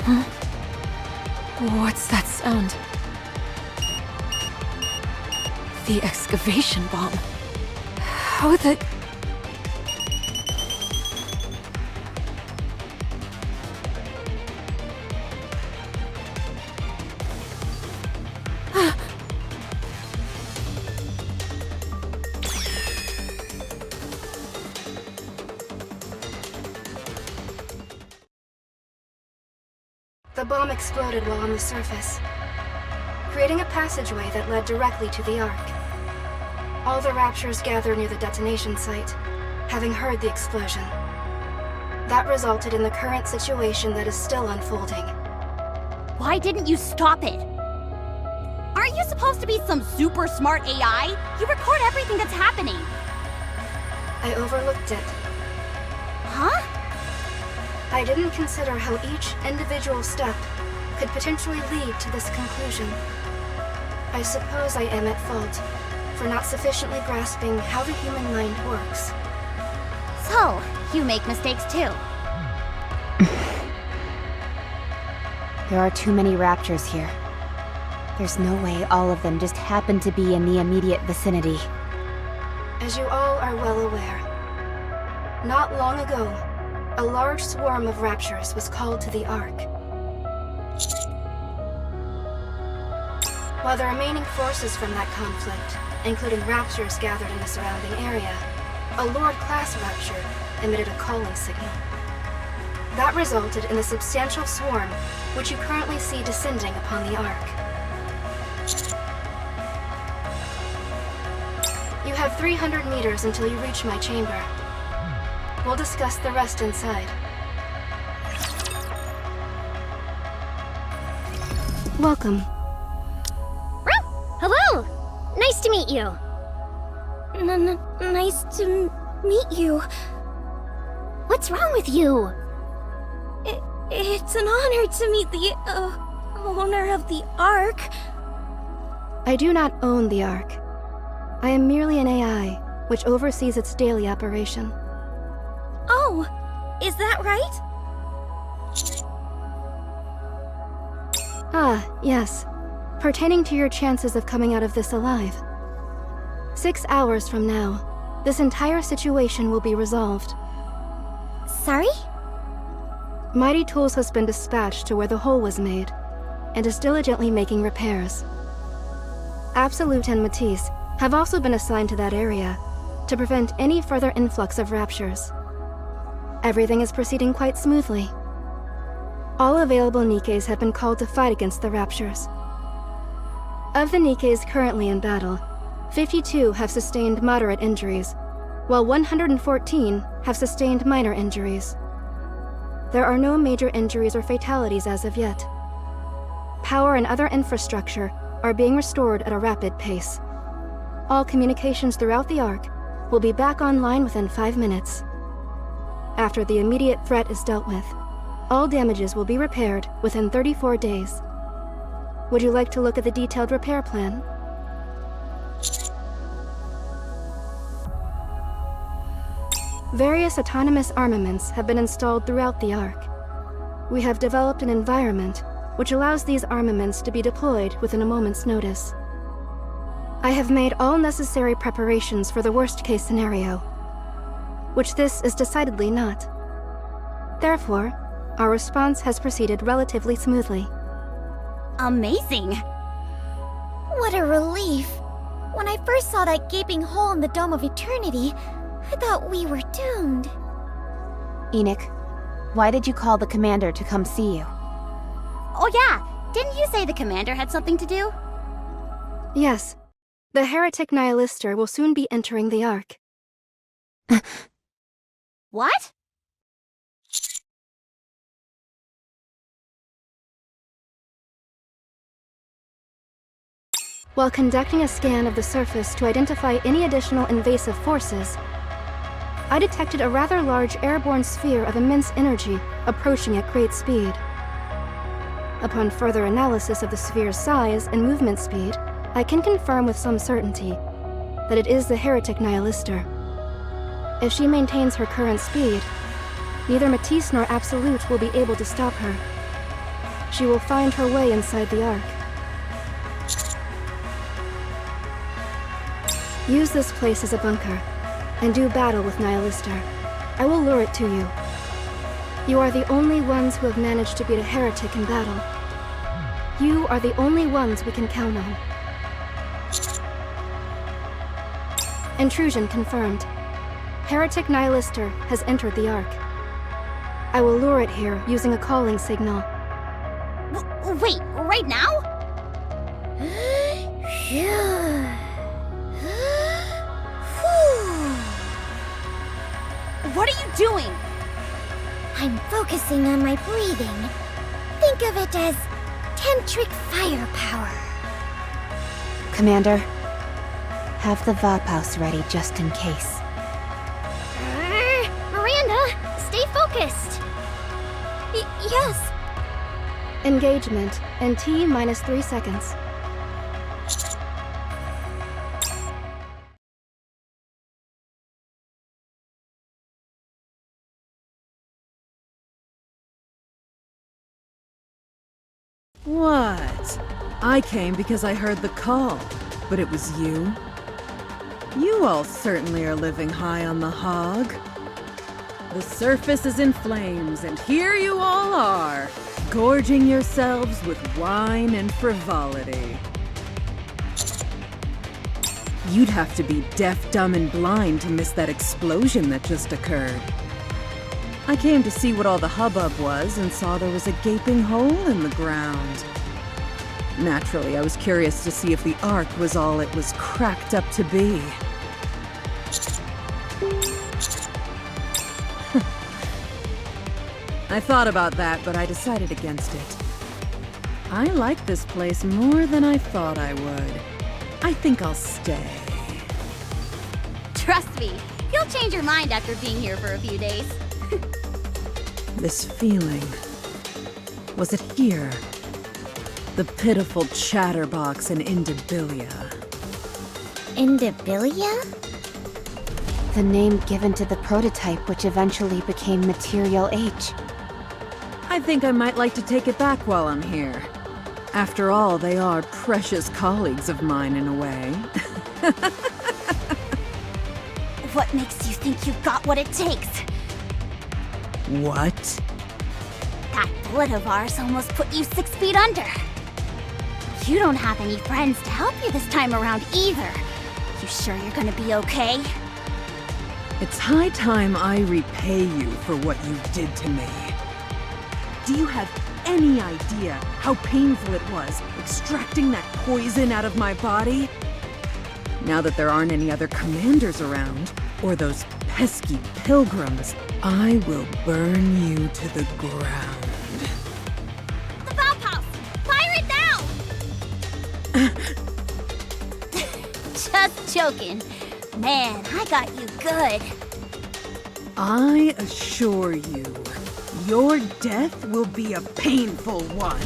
Huh? What's that sound? The excavation bomb. How the... The bomb exploded while on the surface, creating a passageway that led directly to the Ark. All the Raptures gather near the detonation site, having heard the explosion. That resulted in the current situation that is still unfolding. Why didn't you stop it? Aren't you supposed to be some super smart AI? You record everything that's happening. I overlooked it. Huh? I didn't consider how each individual step could potentially lead to this conclusion. I suppose I am at fault for not sufficiently grasping how the human mind works. So, you make mistakes too. There are too many Raptors here. There's no way all of them just happen to be in the immediate vicinity. As you all are well aware, not long ago, a large swarm of Raptures was called to the Ark. While the remaining forces from that conflict, including Raptures gathered in the surrounding area, a Lord-class Rapture emitted a calling signal. That resulted in the substantial swarm which you currently see descending upon the Ark. You have 300 meters until you reach my chamber. We'll discuss the rest inside. Welcome. Hello! Nice to meet you. Nice to meet you. What's wrong with you? It's an honor to meet the, owner of the Ark. I do not own the Ark. I am merely an AI, which oversees its daily operation. Oh, is that right? Ah, yes. Pertaining to your chances of coming out of this alive. 6 hours from now, this entire situation will be resolved. Sorry? Mighty Tools has been dispatched to where the hole was made, and is diligently making repairs. Absolute and Matisse have also been assigned to that area, to prevent any further influx of raptures. Everything is proceeding quite smoothly. All available Nikkes have been called to fight against the raptures. Of the Nikkes currently in battle, 52 have sustained moderate injuries, while 114 have sustained minor injuries. There are no major injuries or fatalities as of yet. Power and other infrastructure are being restored at a rapid pace. All communications throughout the Ark will be back online within 5 minutes. After the immediate threat is dealt with, all damages will be repaired within 34 days. Would you like to look at the detailed repair plan? Various autonomous armaments have been installed throughout the Ark. We have developed an environment which allows these armaments to be deployed within a moment's notice. I have made all necessary preparations for the worst-case scenario, which this is decidedly not. Therefore, our response has proceeded relatively smoothly. Amazing! What a relief. When I first saw that gaping hole in the Dome of Eternity, I thought we were doomed. Enoch, why did you call the commander to come see you? Oh yeah, didn't you say the commander had something to do? Yes. The heretic Nihilister will soon be entering the Ark. What? While conducting a scan of the surface to identify any additional invasive forces, I detected a rather large airborne sphere of immense energy approaching at great speed. Upon further analysis of the sphere's size and movement speed, I can confirm with some certainty that it is the heretic Nihilister. If she maintains her current speed, neither Matisse nor Absolute will be able to stop her. She will find her way inside the Ark. Use this place as a bunker, and do battle with Nihilister. I will lure it to you. You are the only ones who have managed to beat a heretic in battle. You are the only ones we can count on. Intrusion confirmed. Heretic Nihilister has entered the Ark. I will lure it here using a calling signal. Wait, right now? What are you doing? I'm focusing on my breathing. Think of it as tantric firepower. Commander, have the Vaphaus ready just in case. Miranda, stay focused. Yes. Engagement in T-minus 3 seconds. What? I came because I heard the call, but it was you? You all certainly are living high on the hog. The surface is in flames, and here you all are, gorging yourselves with wine and frivolity. You'd have to be deaf, dumb, and blind to miss that explosion that just occurred. I came to see what all the hubbub was and saw there was a gaping hole in the ground. Naturally, I was curious to see if the Ark was all it was cracked up to be. I thought about that, but I decided against it. I like this place more than I thought I would. I think I'll stay. Trust me, you'll change your mind after being here for a few days. This feeling. Was it here? The pitiful chatterbox in Indabilia. Indabilia? The name given to the prototype which eventually became Material H. I think I might like to take it back while I'm here. After all, they are precious colleagues of mine in a way. What makes you think you got what it takes? What? That blood of ours almost put you 6 feet under. You don't have any friends to help you this time around either. You sure you're gonna be okay? It's high time I repay you for what you did to me. Do you have any idea how painful it was extracting that poison out of my body? Now that there aren't any other commanders around, or those pesky pilgrims, I will burn you to the ground. The bomb house! Fire it now! Just joking. Man, I got you good. I assure you, your death will be a painful one.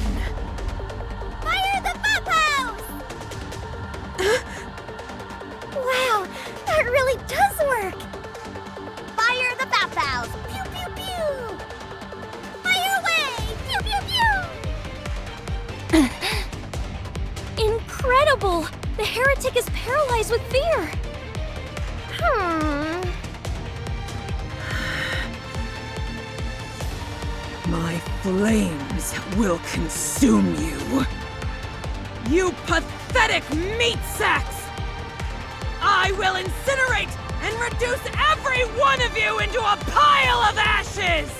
Fire the bomb house! Wow, that really does work! Fire the bathhouse! Pew pew pew! Fire away! Pew pew pew! Incredible! The heretic is paralyzed with fear! My flames will consume you. You pathetic meat sacks! I will incinerate and reduce every one of you into a pile of ashes!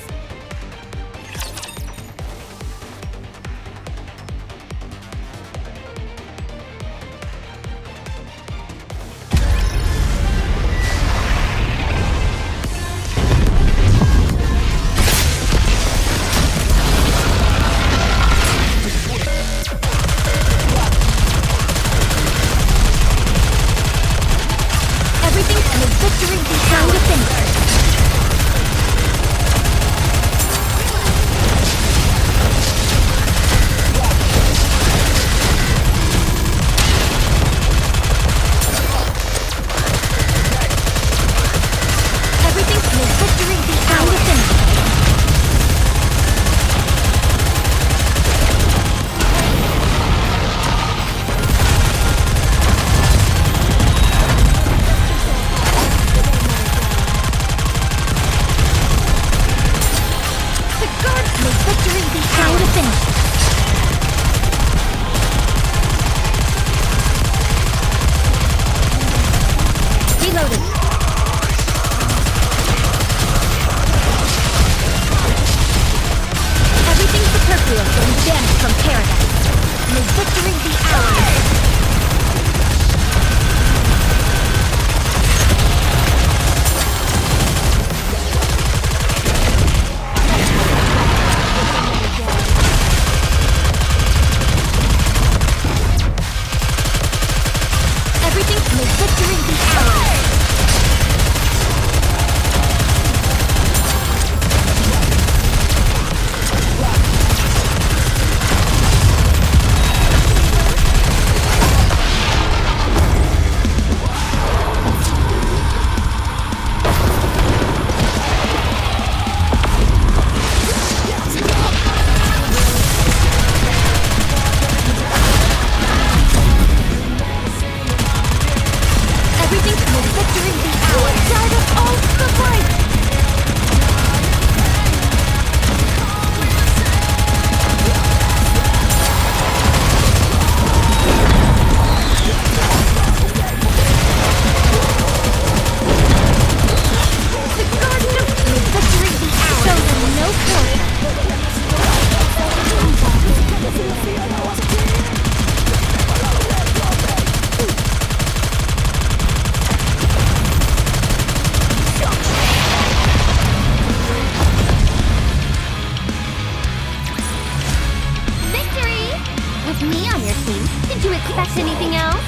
Did you expect anything else?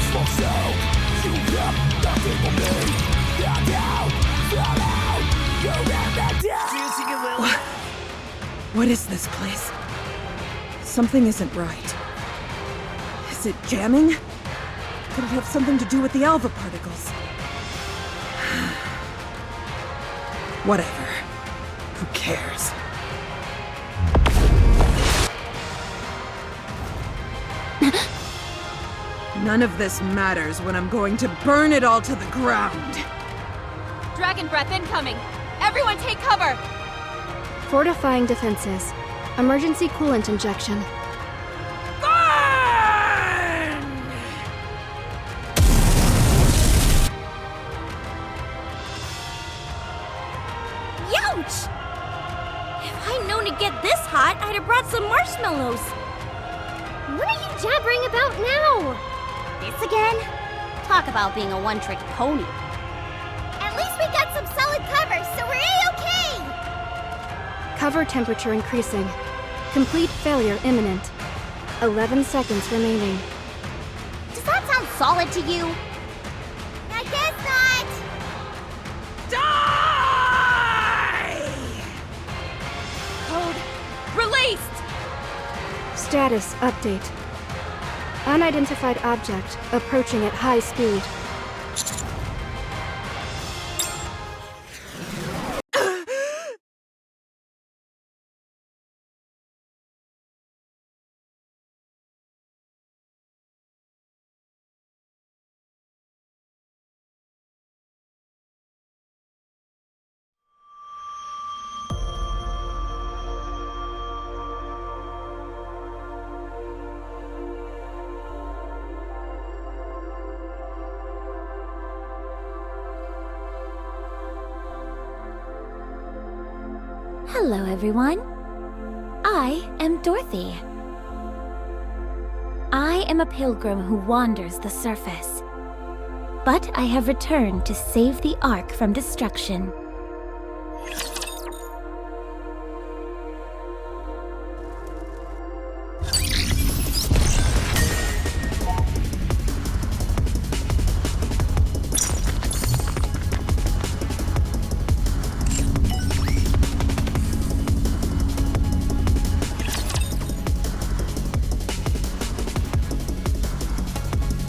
What is this place? Something isn't right. Is it jamming? Could it have something to do with the alpha particles? Whatever. Who cares? None of this matters when I'm going to burn it all to the ground. Dragon breath incoming! Everyone take cover! Fortifying defenses. Emergency coolant injection. Youch! If I'd known to get this hot, I'd have brought some marshmallows. What are you jabbering about now? This again? Talk about being a one-trick pony. At least we got some solid cover, so we're A-okay! Cover temperature increasing. Complete failure imminent. 11 seconds remaining. Does that sound solid to you? I guess not! Code released! Status update. Unidentified object approaching at high speed. Hello, everyone. I am Dorothy. I am a pilgrim who wanders the surface. But I have returned to save the Ark from destruction.